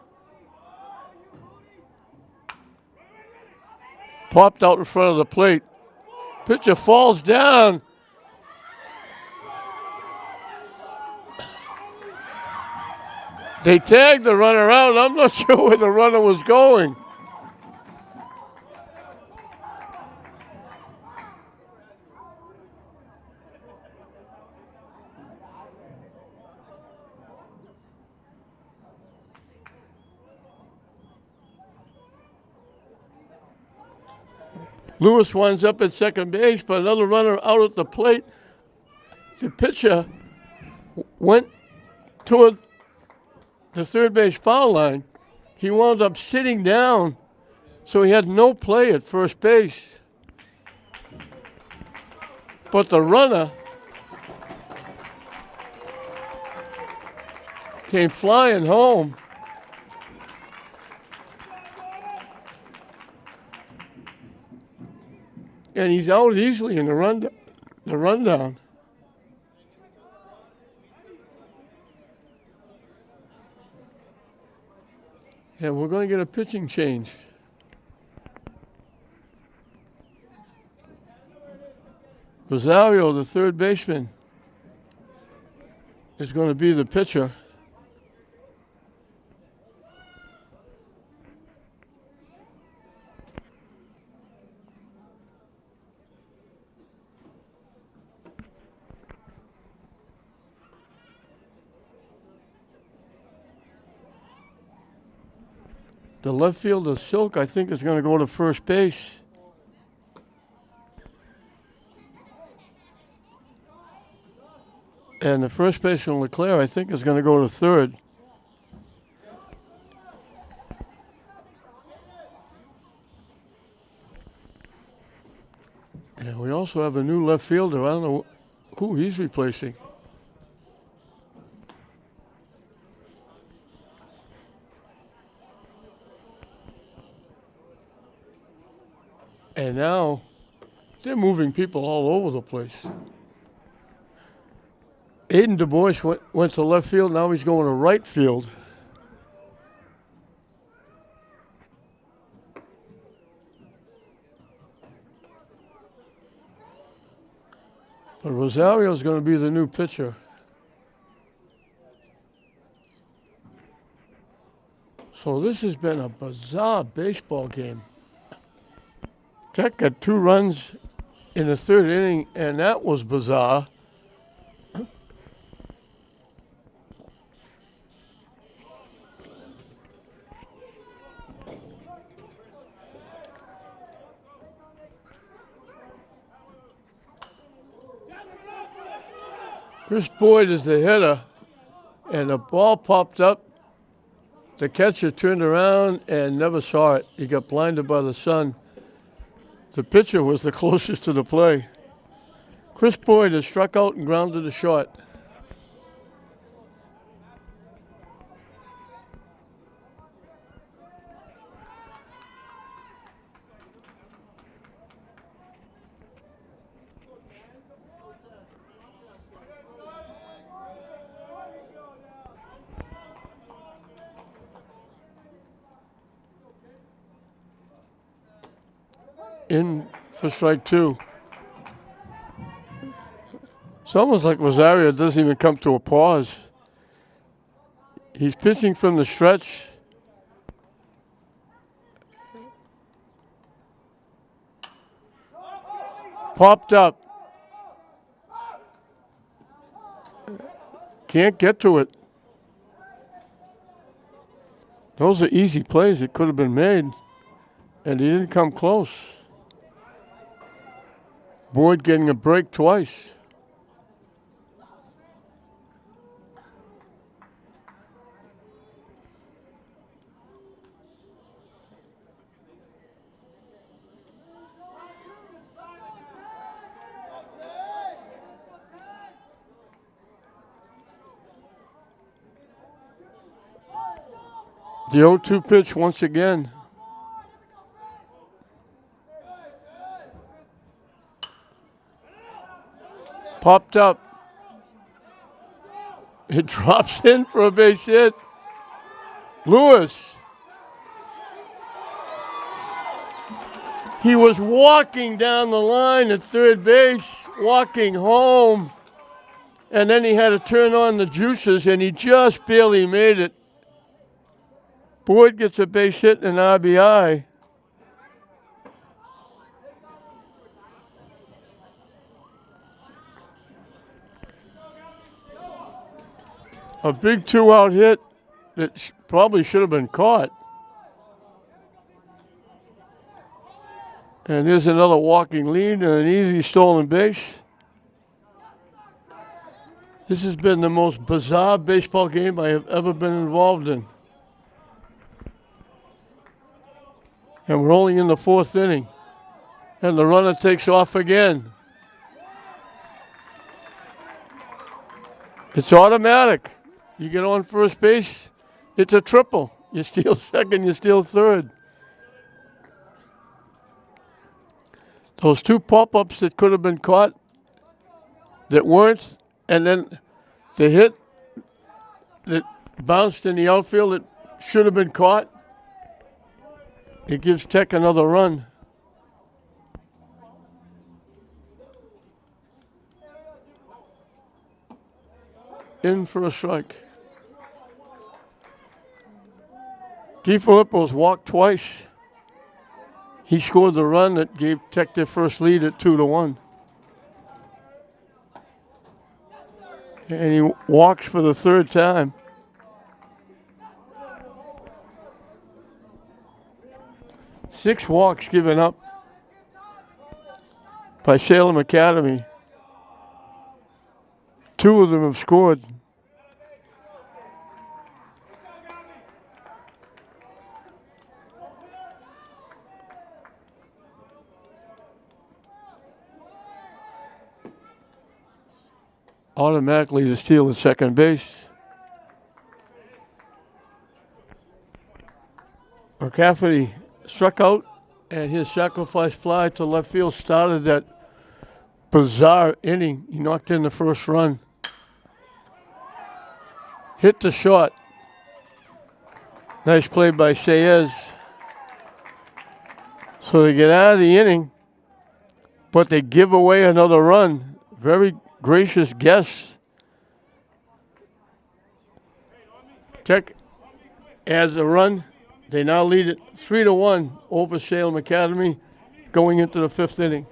Popped out in front of the plate. Pitcher falls down. They tagged the runner out. I'm not sure where the runner was going. Lewis winds up at second base, but another runner out at the plate. The pitcher went toward the third base foul line. He wound up sitting down, so he had no play at first base. But the runner came flying home. And he's out easily in the rundown. And we're going to get a pitching change. Rosario, the third baseman, is going to be the pitcher. The left fielder, Silk, I think, is going to go to first base. And the first baseman, Leclerc, I think, is going to go to third. And we also have a new left fielder. I don't know who he's replacing. And now they're moving people all over the place. Aiden Du Bois went to left field. Now he's going to right field. But Rosario's going to be the new pitcher. So this has been a bizarre baseball game. Tech got 2 runs in the third inning, and that was bizarre. Chris Boyd is the hitter, and the ball popped up. The catcher turned around and never saw it. He got blinded by the sun. The pitcher was the closest to the play. Chris Boyd has struck out and grounded a short. In for strike 2. It's almost like Rosario doesn't even come to a pause. He's pitching from the stretch. Popped up. Can't get to it. Those are easy plays that could have been made, and he didn't come close. Boyd getting a break twice. The 0-2 pitch once again. Popped up. It drops in for a base hit. Lewis. He was walking down the line at third base, walking home, and then he had to turn on the juices, and he just barely made it. Boyd gets a base hit and an RBI. A big two-out hit that probably should have been caught. And there's another walking lead and an easy stolen base. This has been the most bizarre baseball game I have ever been involved in. And we're only in the fourth inning. And the runner takes off again. It's automatic. You get on first base, it's a triple. You steal second, you steal third. Those two pop-ups that could have been caught, that weren't, and then the hit that bounced in the outfield that should have been caught, it gives Tech another run. In for a strike. Guy Filippo's walked twice. He scored the run that gave Tech their first lead at 2-1. And he walks for the third time. Six walks given up by Salem Academy. Two of them have scored. Automatically to steal at second base. McCafferty struck out, and his sacrifice fly to left field started that bizarre inning. He knocked in the first run. Hit the shot. Nice play by Sayez. So they get out of the inning, but they give away another run. Very gracious guests. Tech adds a run. They now lead it 3-1 over Salem Academy going into the fifth inning.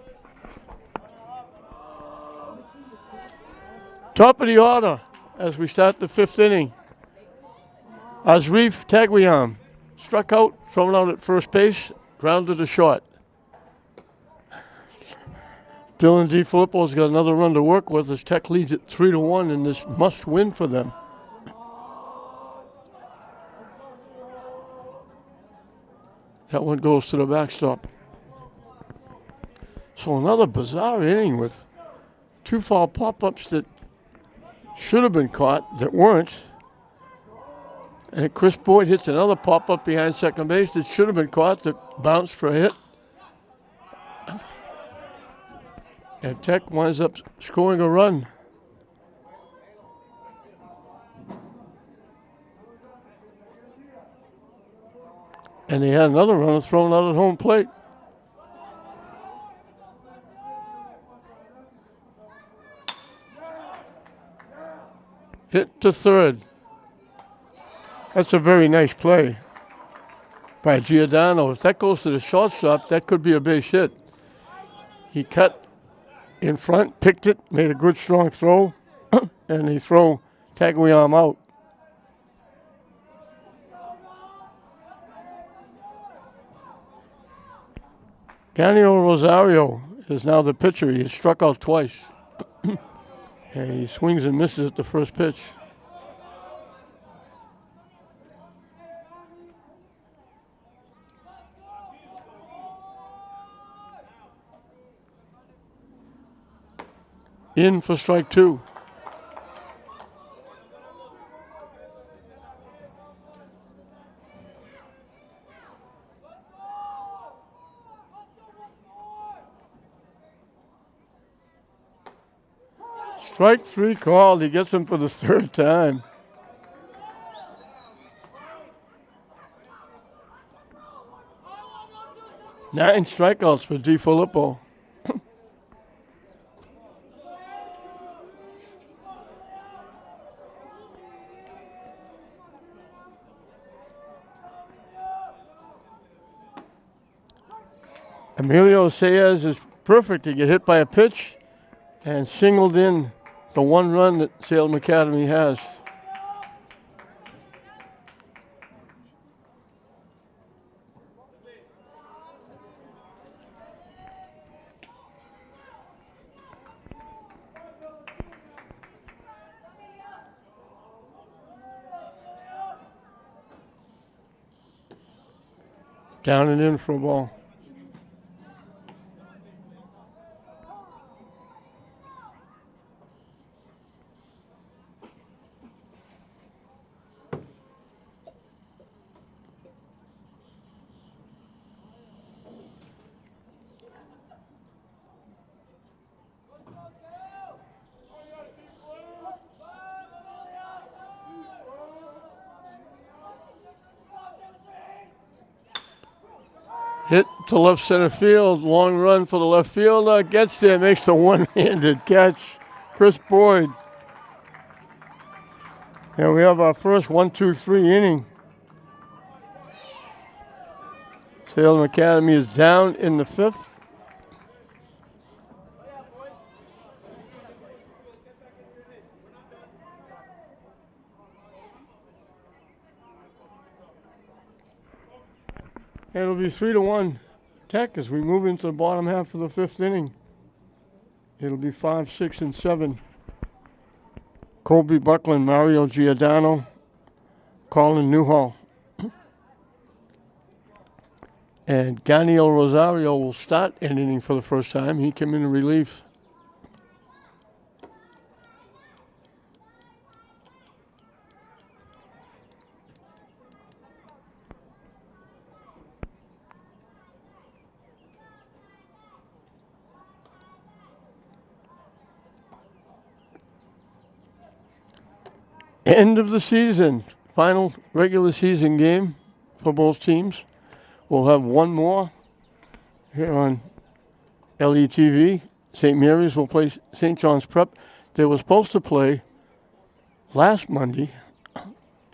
Top of the order as we start the fifth inning. Azrif Taguiam struck out, thrown out at first base, grounded to short. Dylan DiFilippo's got another run to work with as Tech leads it 3-1 in this must win for them. That one goes to the backstop. So another bizarre inning with two foul pop-ups that should have been caught that weren't. And Chris Boyd hits another pop-up behind second base that should have been caught that bounced for a hit. And Tech winds up scoring a run. And they had another runner thrown out at home plate. Hit to third. That's a very nice play by Giordano. If that goes to the shortstop, that could be a base hit. He cut in front, picked it, made a good strong throw, and they throw Taguiam out. Canio Rosario is now the pitcher. He has struck out twice. And he swings and misses at the first pitch. In for strike two. Strike three called. He gets him for the third time. 9 strikeouts for DiFilippo. Emilio Saez is perfect to get hit by a pitch and singled in the one run that Salem Academy has. Down and in for a ball. Hit to left center field. Long run for the left fielder. Gets there, makes the one-handed catch. Chris Boyd. And we have our first 1-2-3 inning. Salem Academy is down in the 5th. And it'll be 3-1 Tech as we move into the bottom half of the 5th inning. It'll be 5, 6, and 7. Colby Buckland, Mario Giordano, Colin Newhall. And Ganiel Rosario will start an inning for the first time. He came in relief. End of the season, final regular season game for both teams. We'll have one more here on LETV. St. Mary's will play St. John's Prep. They were supposed to play last Monday,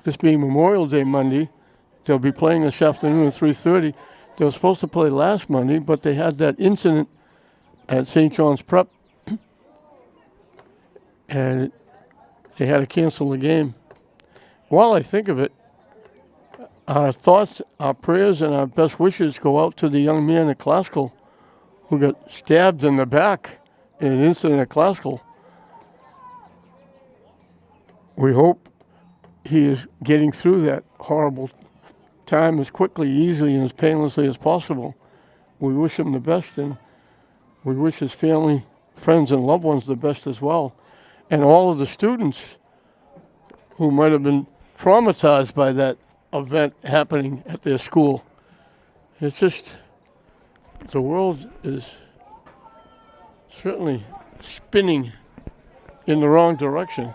this being Memorial Day Monday. They'll be playing this afternoon at 3:30. They were supposed to play last Monday, but they had that incident at St. John's Prep, and they had to cancel the game. While I think of it, our thoughts, our prayers, and our best wishes go out to the young man at Classical who got stabbed in the back in an incident at Classical. We hope he is getting through that horrible time as quickly, easily, and as painlessly as possible. We wish him the best, and we wish his family, friends, and loved ones the best as well. And all of the students who might have been traumatized by that event happening at their school. It's just, the world is certainly spinning in the wrong direction.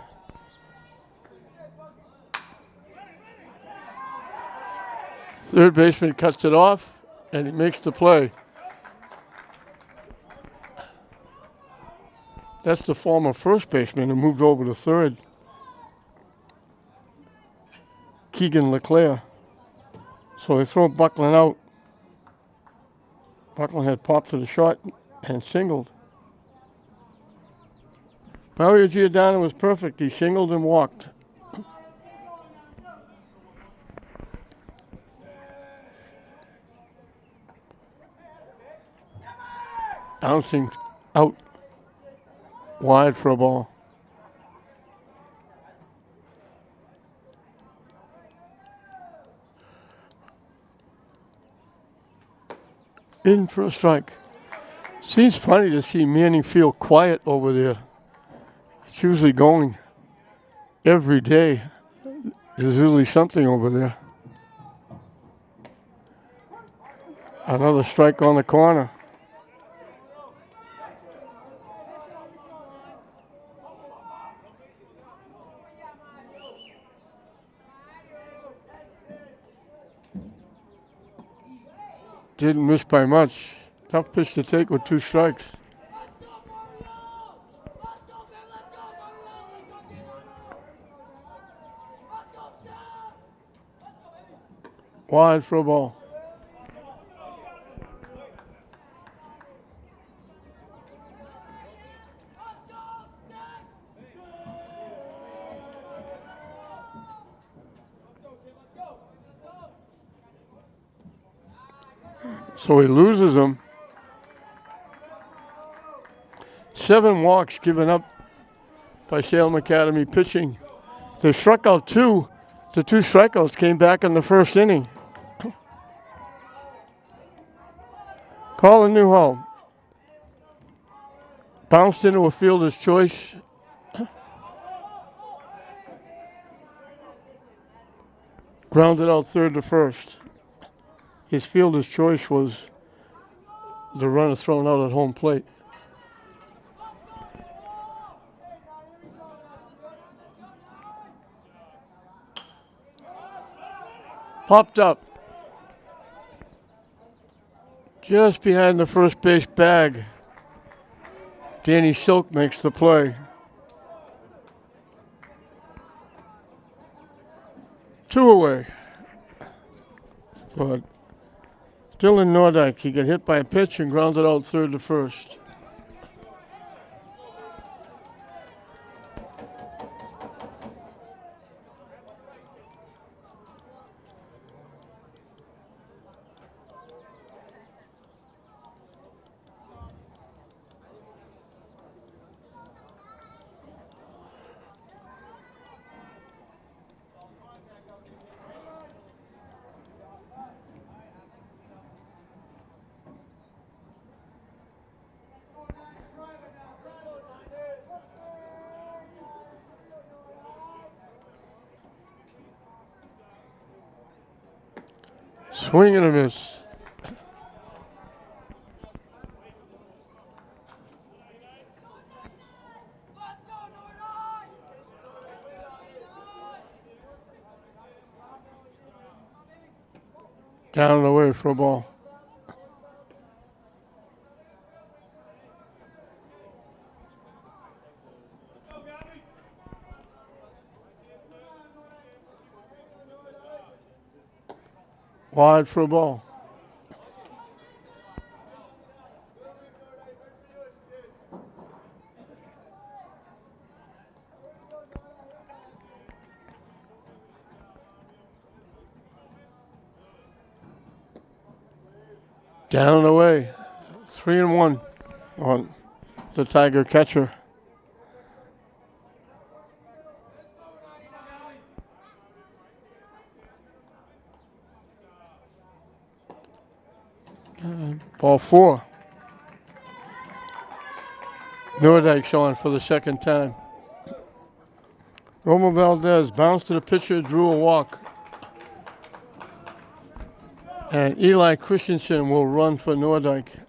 Third baseman cuts it off, and he makes the play. That's the former first baseman who moved over to third, Keegan LeClaire. So they throw Buckland out. Buckland had popped to the short and singled. Mario Giordano was perfect. He singled and walked. Bouncing out wide for a ball. In for a strike. Seems funny to see Manning feel quiet over there. It's usually going every day. There's usually something over there. Another strike on the corner. Didn't miss by much. Tough pitch to take with 2 strikes. Wide for a ball. So he loses them. 7 walks given up by Salem Academy pitching. They struck out 2. The 2 strikeouts came back in the first inning. Colin Newhall bounced into a fielder's choice. Grounded out third to first. His fielder's choice was the runner thrown out at home plate. Popped up just behind the first base bag. Danny Silk makes the play. 2 away. But Dylan Nordyke, he got hit by a pitch and grounded out third to first. Swing and a miss. Down and away for a ball. Wide for a ball. Down and away. 3-1 on the Tiger catcher. Ball 4. Nordyke's on for the second time. Romo Valdez bounced to the pitcher, drew a walk. And Eli Christensen will run for Nordyke.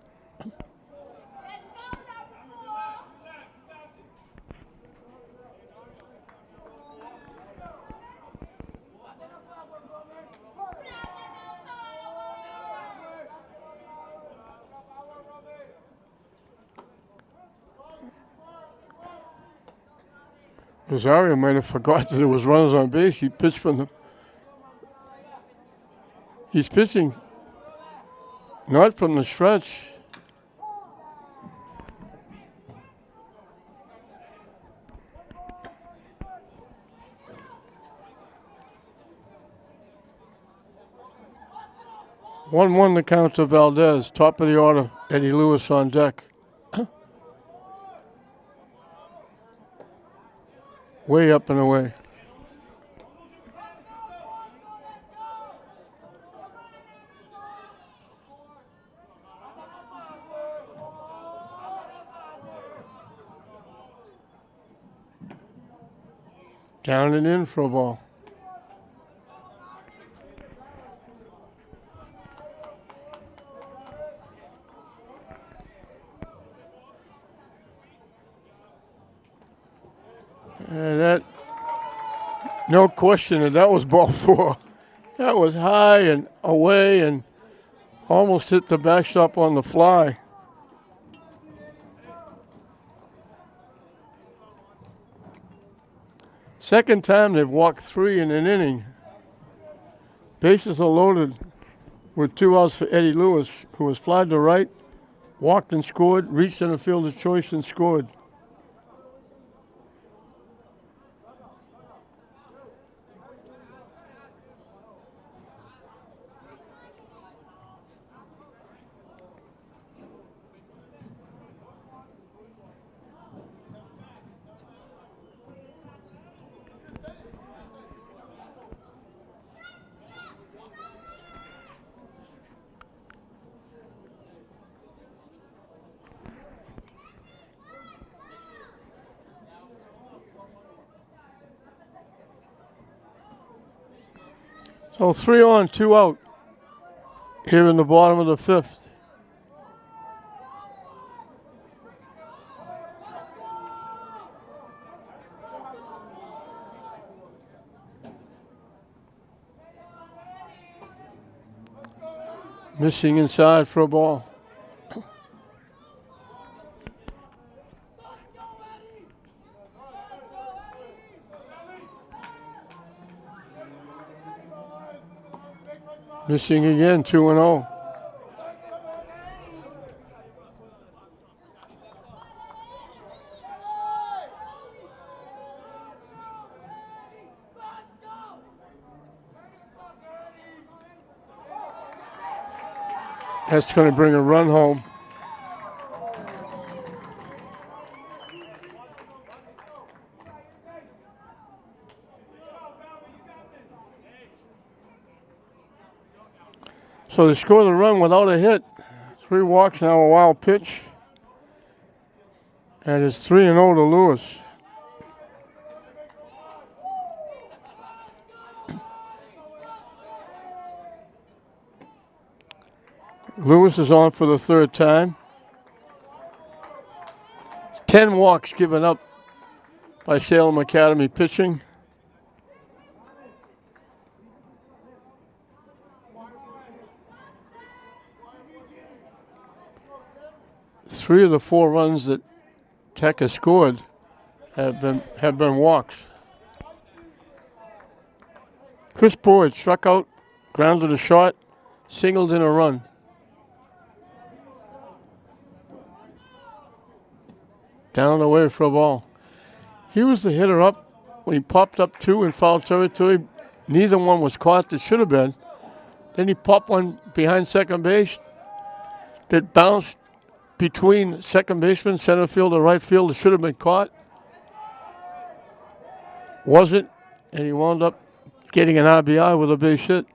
Rosario might have forgot that there was runners on base. He pitched from the... He's pitching not from the stretch. One the count to Valdez. Top of the order, Eddie Lewis on deck. Way up and away. Down and in for a ball. And that, no question that was ball 4. That was high and away and Almost hit the backstop on the fly. Second time they've walked 3 in an inning. Bases are loaded with 2 outs for Eddie Lewis, who was flied to right, walked and scored, reached center fielder's choice and scored. So 3 on, 2 out here in the bottom of the 5th. Missing inside for a ball. Missing again, 2-0. That's going to bring a run home. So they score the run without a hit. 3 walks, now a wild pitch. And it's 3-0 to Lewis. Lewis is on for the 3rd time. 10 walks given up by Salem Academy pitching. Three of the 4 runs that Tech has scored have been walks. Chris Boyd struck out, grounded a shot, singled in a run. Down and away for a ball. He was the hitter up when he popped up 2 in foul territory. Neither one was caught that should have been. Then he popped one behind second base that bounced between second baseman, center field, and right field. It should have been caught. Wasn't, and he wound up getting an RBI with a base hit.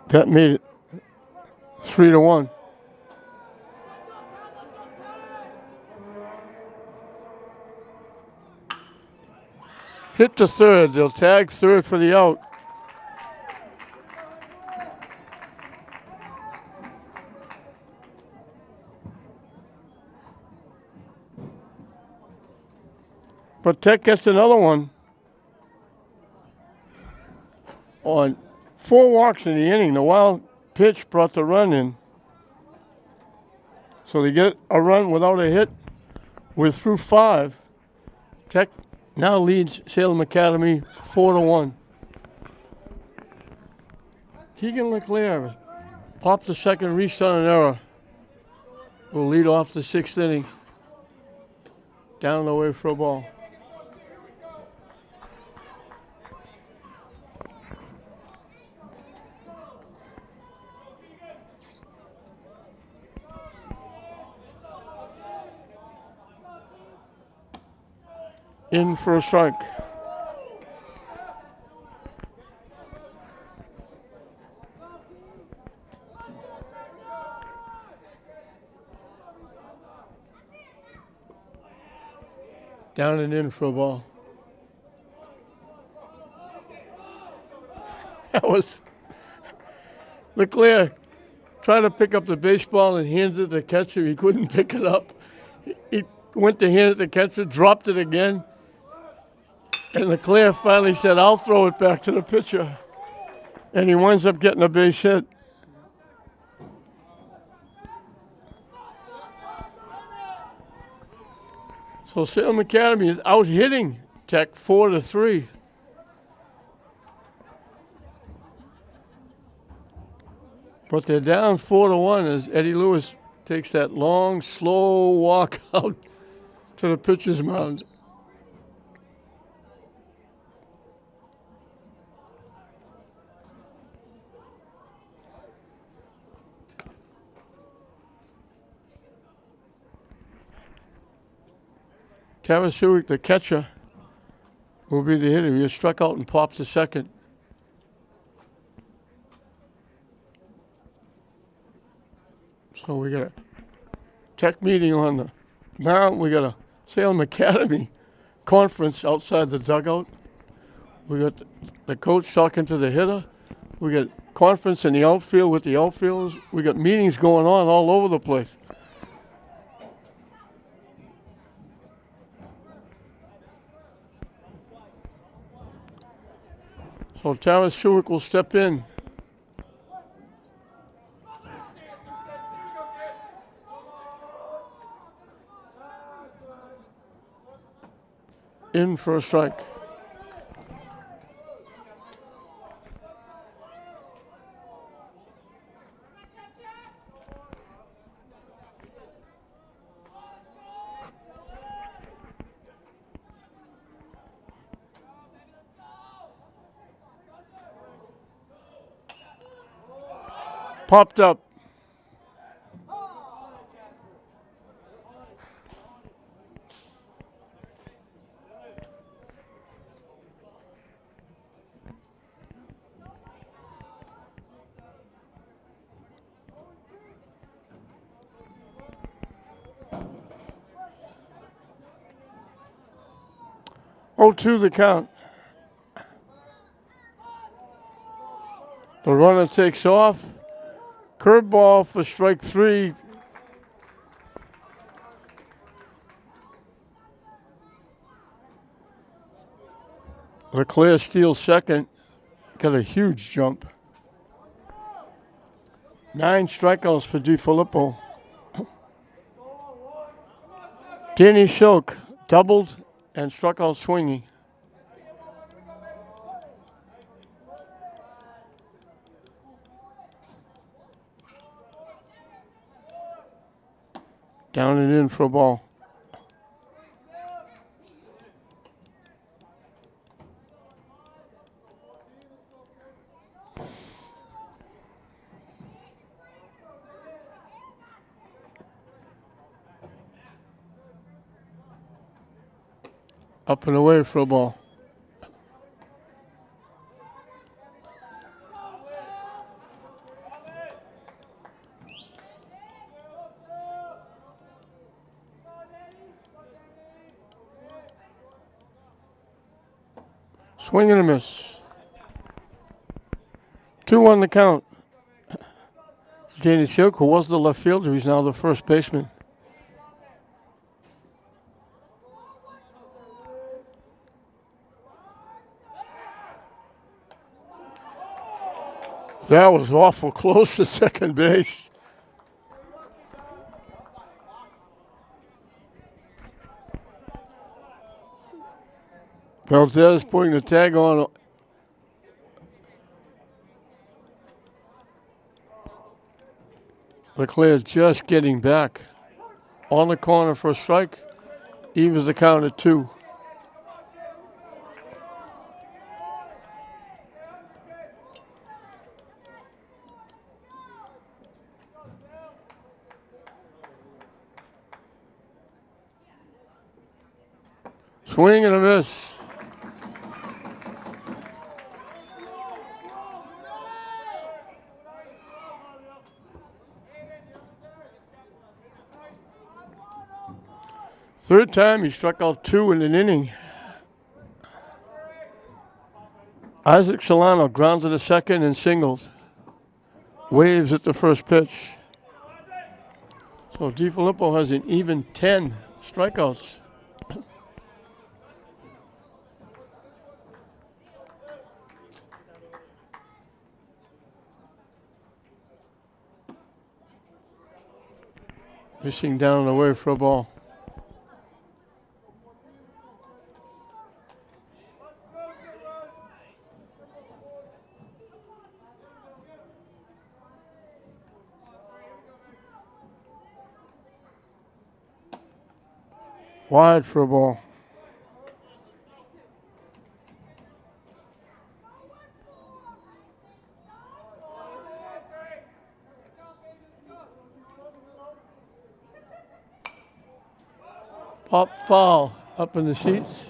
That made it 3-1. Hit to third. They'll tag third for the out. But Tech gets another one on 4 walks in the inning. The wild pitch brought the run in. So they get a run without a hit. We're through 5. Tech now leads Salem Academy 4-1. Keegan LeClaire popped the second, reached on an error. Will lead off the 6th inning. Down the way for a ball. In for a strike. Down and in for a ball. That was LeClaire tried to pick up the baseball and handed it to the catcher. He couldn't pick it up. He went to hand it to the catcher, dropped it again. And LeClaire finally said, "I'll throw it back to the pitcher." And he winds up getting a base hit. So Salem Academy is out hitting Tech 4-3. But they're down 4-1 as Eddie Lewis takes that long, slow walk out to the pitcher's mound. Tarasuik, the catcher, will be the hitter. He struck out and popped to second. So we got a Tech meeting on the mound. We got a Salem Academy conference outside the dugout. We got the coach talking to the hitter. We got conference in the outfield with the outfielders. We got meetings going on all over the place. So Tarasuik will step in. In for a strike. Popped up. Oh, 2 the count. The runner takes off. Curveball for strike 3. Leclerc steals second. Got a huge jump. 9 strikeouts for DiFilippo. Danny Silk doubled and struck out swinging. Down and in for a ball. Up and away for a ball. Swing and a miss. 2-1 the count. Danny Silk, who was the left fielder, he's now the first baseman. That was awful close to second base. Valdez putting the tag on. Leclerc just getting back on the corner for a strike. Evens the count at 2. Swing and a miss. Third time he struck out 2 in an inning. Isaac Solano grounded to second and singled. Waves at the first pitch. So DiFilippo has an even 10 strikeouts. Missing down and away for a ball. Wide for a ball. Pop foul up in the seats.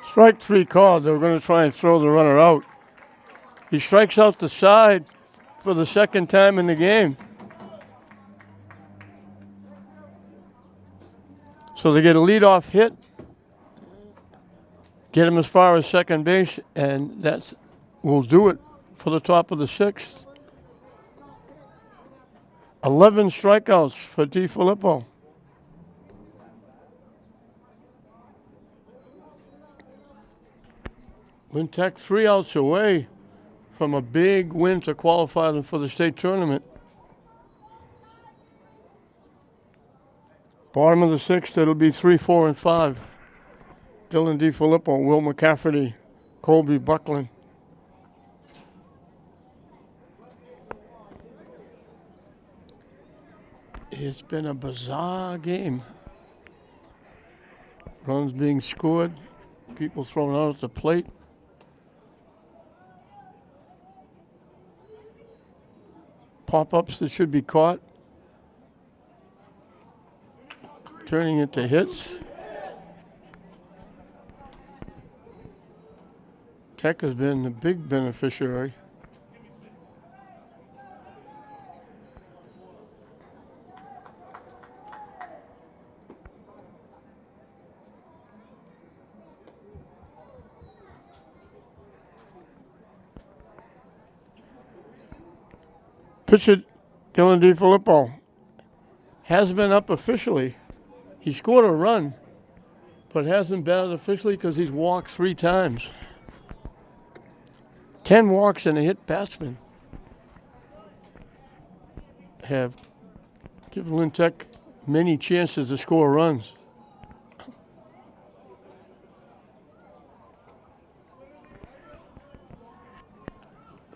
Strike 3 called. They were going to try and throw the runner out. He strikes out the side for the second time in the game. So they get a leadoff hit, get him as far as second base, and that will do it for the top of the sixth. 11 strikeouts for DiFilippo. Lynn Tech 3 outs away from a big win to qualify them for the state tournament. Bottom of the sixth, it'll be 3, 4, and 5. Dylan DiFilippo, Will McCafferty, Colby Buckland. It's been a bizarre game. Runs being scored, people thrown out at the plate. Pop-ups that should be caught, turning into hits. Tech has been the big beneficiary. Pitcher Dylan DiFilippo has been up officially. He scored a run, but hasn't batted officially because he's walked 3 times. 10 walks and a hit batsman have given Lynn Tech many chances to score runs.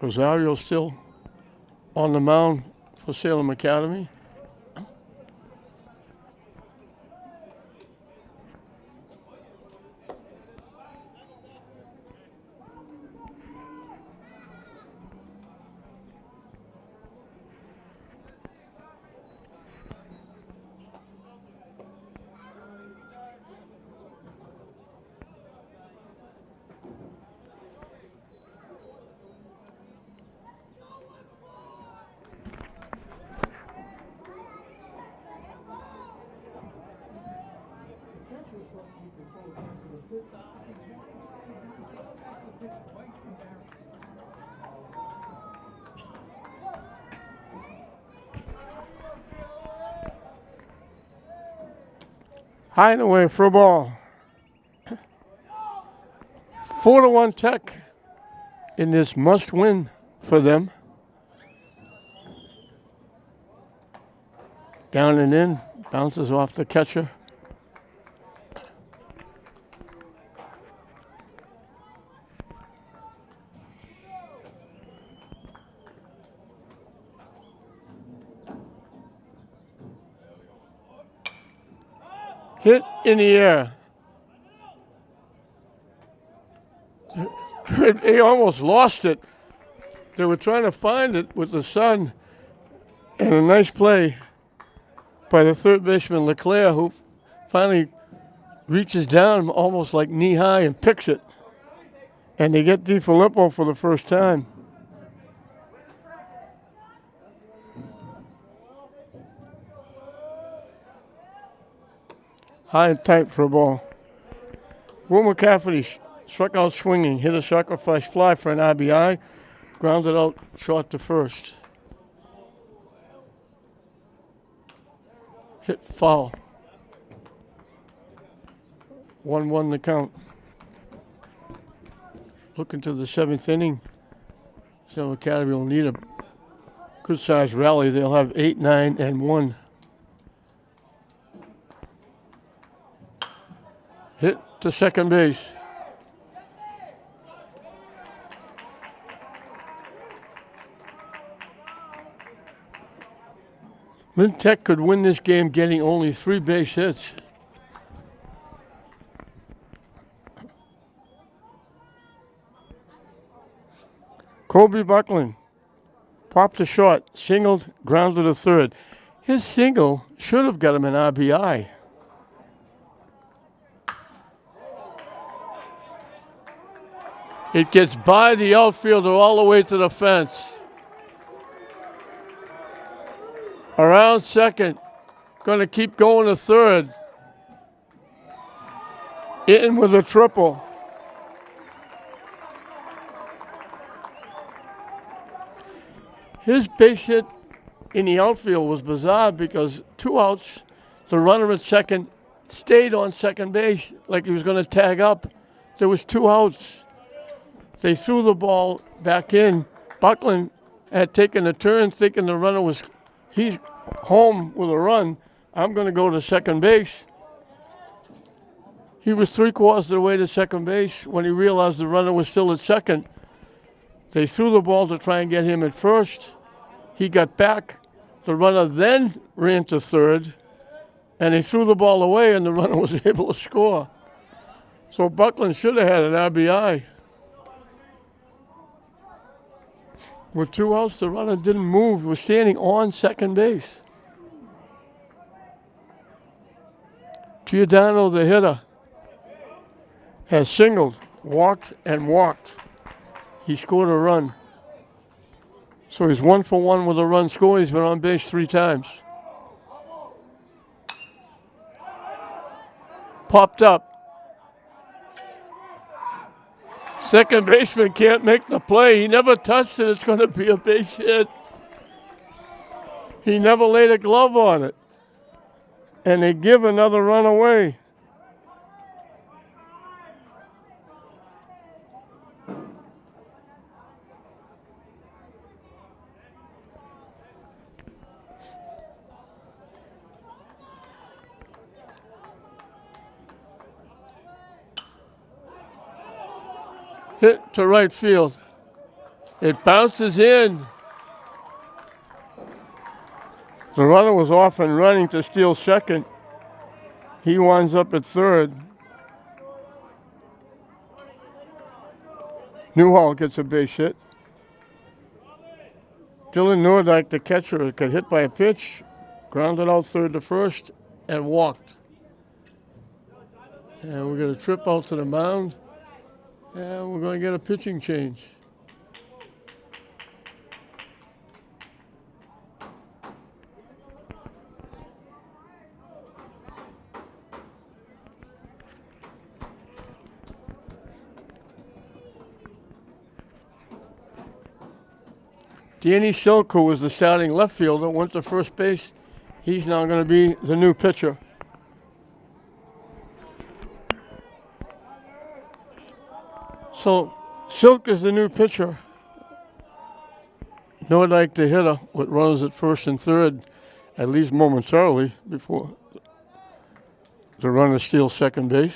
Rosario still on the mound for Salem Academy. High and away for a ball. 4-1 Tech in this must-win for them. Down and in, bounces off the catcher. Hit in the air. They almost lost it. They were trying to find it with the sun, and a nice play by the third baseman LeClaire, who finally reaches down almost like knee-high and picks it. And they get DiFilippo for the first time. High and tight for a ball. Will McCafferty struck out swinging, hit a sacrifice fly for an RBI, grounded out short to first. Hit foul. 1-1 the count. Looking to the seventh inning. Salem Academy will need a good-sized rally. They'll have 8, 9, and 1. Hit to second base. Lynn Tech could win this game getting only 3 base hits. Kobe Buckland popped to short, singled, grounded to third. His single should have got him an RBI. It gets by the outfielder all the way to the fence. Around second, going to keep going to third. In with a triple. His base hit in the outfield was bizarre because 2 outs, the runner at second stayed on second base like he was going to tag up. There was 2 outs. They threw the ball back in. Buckland had taken a turn thinking the runner was, he's home with a run. I'm going to go to second base. He was 3/4 of the way to second base when he realized the runner was still at second. They threw the ball to try and get him at first. He got back. The runner then ran to third, and they threw the ball away, and the runner was able to score. So Buckland should have had an RBI. With 2 outs, the runner didn't move. He was standing on second base. Giordano, the hitter, has singled, walked, and walked. He scored a run. So he's 1 for 1 with a run score. He's been on base 3 times. Popped up. Second baseman can't make the play. He never touched it. It's going to be a base hit. He never laid a glove on it. And they give another run away. Hit to right field. It bounces in. The runner was off and running to steal second. He winds up at third. Newhall gets a base hit. Dylan Nordyke, the catcher, got hit by a pitch, grounded out third to first, and walked. And we're going to trip out to the mound. And we're going to get a pitching change. Danny Silk, who was the starting left fielder, went to first base. He's now going to be the new pitcher. So Silk is the new pitcher. Nordyke, the hitter, with runners at first and third, at least momentarily, before the runner steals second base.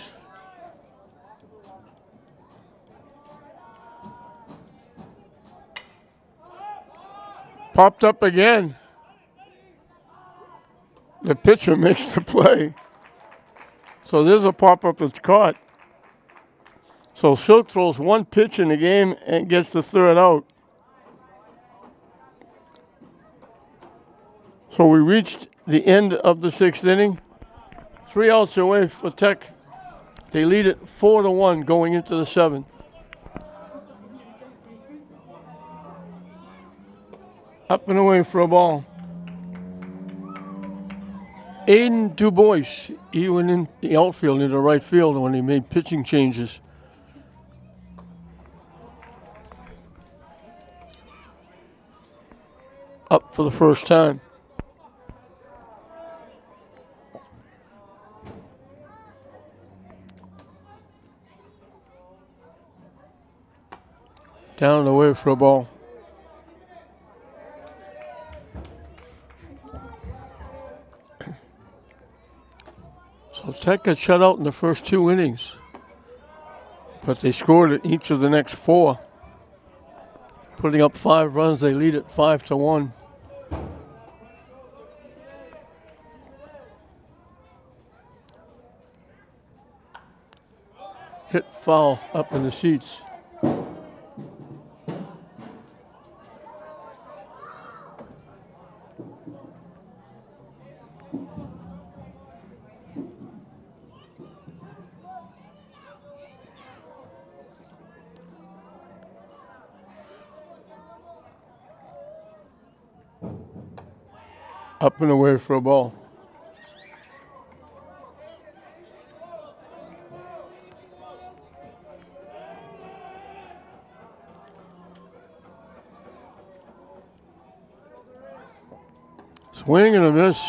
Popped up again. The pitcher makes the play. So there's a pop-up that's caught. So Silk throws 1 pitch in the game and gets the third out. So we reached the end of the 6th inning. 3 outs away for Tech. They lead it 4-1 going into the 7th. Up and away for a ball. Aiden Du Bois, he went in the outfield into right field when he made pitching changes. Up for the first time. Down and away for a ball. So Tech got shut out in the first 2 innings, but they scored in each of the next 4, putting up 5 runs. They lead it 5-1. Hit foul up in the seats. Up and away for a ball. Swing and a miss.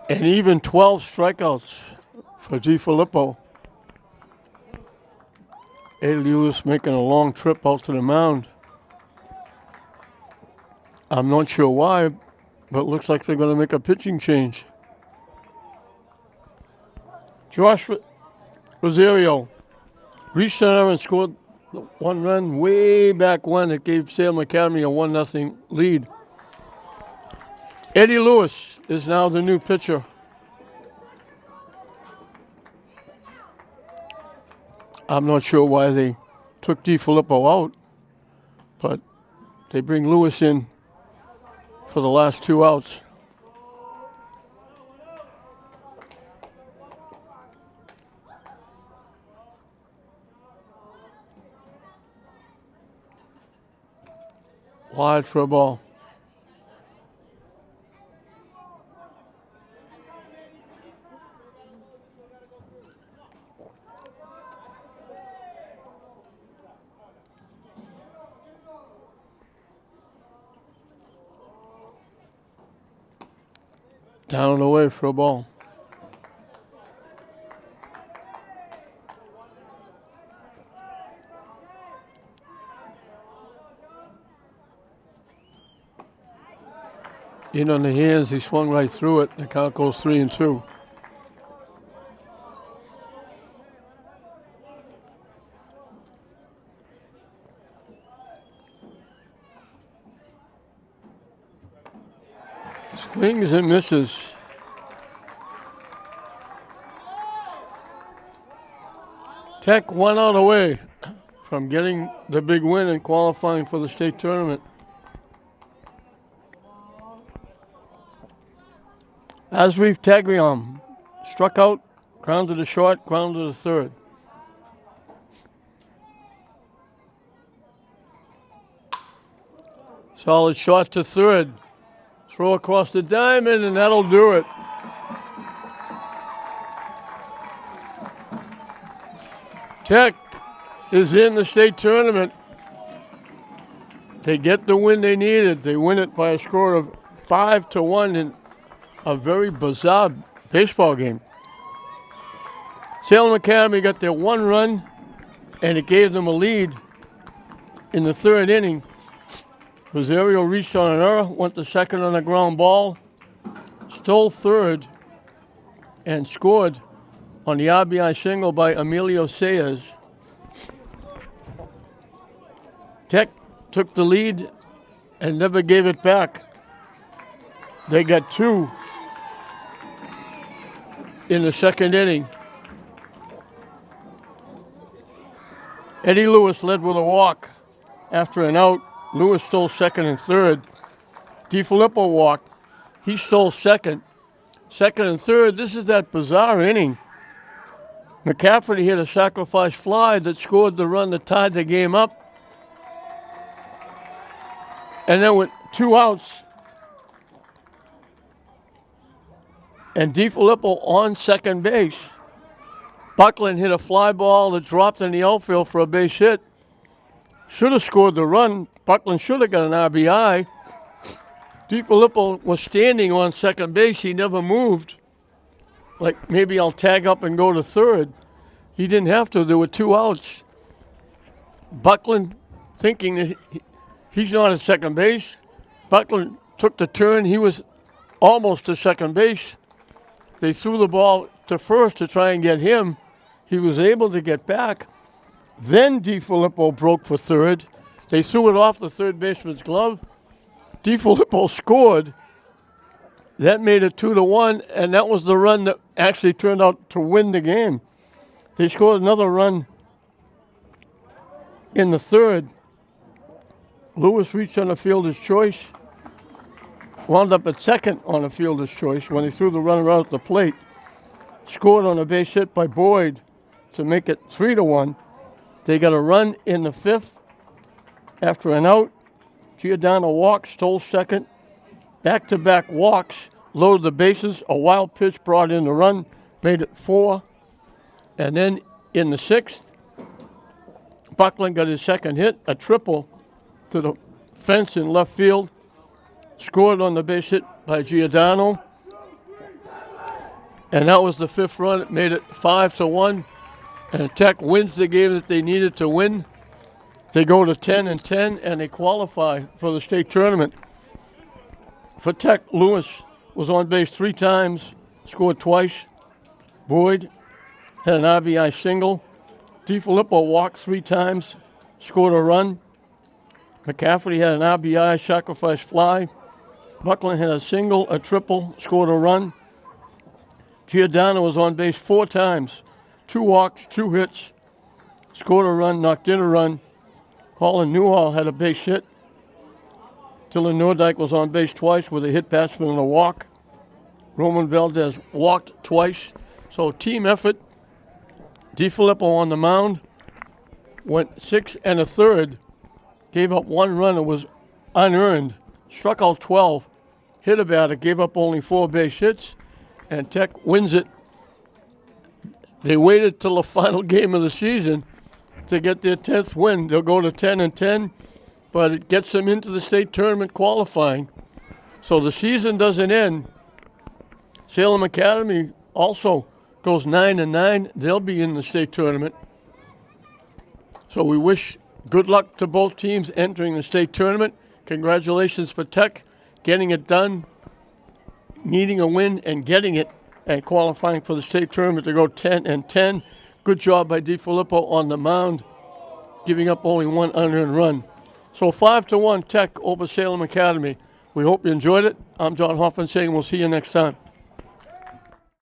And even 12 strikeouts for DiFilippo. Eddie Lewis making a long trip out to the mound. I'm not sure why, but it looks like they're going to make a pitching change. Josh Rosario reached center and scored 1 run way back when. It gave Salem Academy a 1-0 lead. Eddie Lewis is now the new pitcher. I'm not sure why they took DiFilippo out, but they bring Lewis in for the last 2 outs. Wide for a ball. Down and away for a ball. In on the hands, he swung right through it. The count goes 3-2. Swings and misses. Tech 1 out away from getting the big win and qualifying for the state tournament. Asrif Tagriam struck out, grounded to short, grounded to third. Solid shot to third. Throw across the diamond, and that'll do it. Tech is in the state tournament. They get the win they needed. They win it by a score of 5-1 in a very bizarre baseball game. Salem Academy got their 1 run, and it gave them a lead in the 3rd inning. Rosario reached on an error, went to second on a ground ball, stole third, and scored on the RBI single by Emilio Sayers. Tech took the lead and never gave it back. They got 2 in the 2nd inning. Eddie Lewis led with a walk after an out. Lewis stole second and third. DiFilippo walked. He stole second. Second and third. This is that bizarre inning McCafferty hit a sacrifice fly that scored the run that tied the game up. And then with 2 outs, and DiFilippo on second base, Buckland hit a fly ball that dropped in the outfield for a base hit. Should have scored the run. Buckland should have got an RBI. DiFilippo was standing on second base. He never moved. Like, maybe I'll tag up and go to third. He didn't have to. There were 2 outs. Buckland, thinking that he's not at second base. Buckland took the turn. He was almost to second base. They threw the ball to first to try and get him. He was able to get back. Then DiFilippo broke for third. They threw it off the third baseman's glove. DiFilippo scored. That made it 2-1, and that was the run that actually turned out to win the game. They scored another run in the third. Lewis reached on a fielder's choice. Wound up at second on a fielder's choice when he threw the runner out at the plate. Scored on a base hit by Boyd to make it 3-1. They got a run in the fifth after an out. Giordano walked, stole second. Back-to-back walks, loaded the bases. A wild pitch brought in the run, made it 4. And then in the sixth, Buckland got his second hit, a triple to the fence in left field. Scored on the base hit by Giordano. And that was the fifth run. It made it 5-1. And Tech wins the game that they needed to win. They go to 10-10, and they qualify for the state tournament. For Tech, Lewis was on base 3 times, scored twice. Boyd had an RBI single. DiFilippo walked 3 times, scored a run. McCafferty had an RBI sacrifice fly. Buckland had a single, a triple, scored a run. Giordano was on base 4 times, 2 walks, 2 hits, scored a run, knocked in a run. Colin Newhall had a base hit. Dylan Nordyke was on base twice with a hit batsman and a walk. Roman Valdez walked twice. So team effort. DiFilippo on the mound went 6 1/3, gave up 1 run and was unearned. Struck out 12, hit a batter, gave up only 4 base hits, and Tech wins it. They waited till the final game of the season to get their 10th win. They'll go to 10-10, but it gets them into the state tournament qualifying. So the season doesn't end. Salem Academy also goes 9-9. They'll be in the state tournament. So we wish good luck to both teams entering the state tournament. Congratulations for Tech getting it done, needing a win and getting it, and qualifying for the state tournament to go 10-10. Good job by DiFilippo on the mound, giving up only 1 unearned run. So 5-1 Tech over Salem Academy. We hope you enjoyed it. I'm John Hoffman saying we'll see you next time.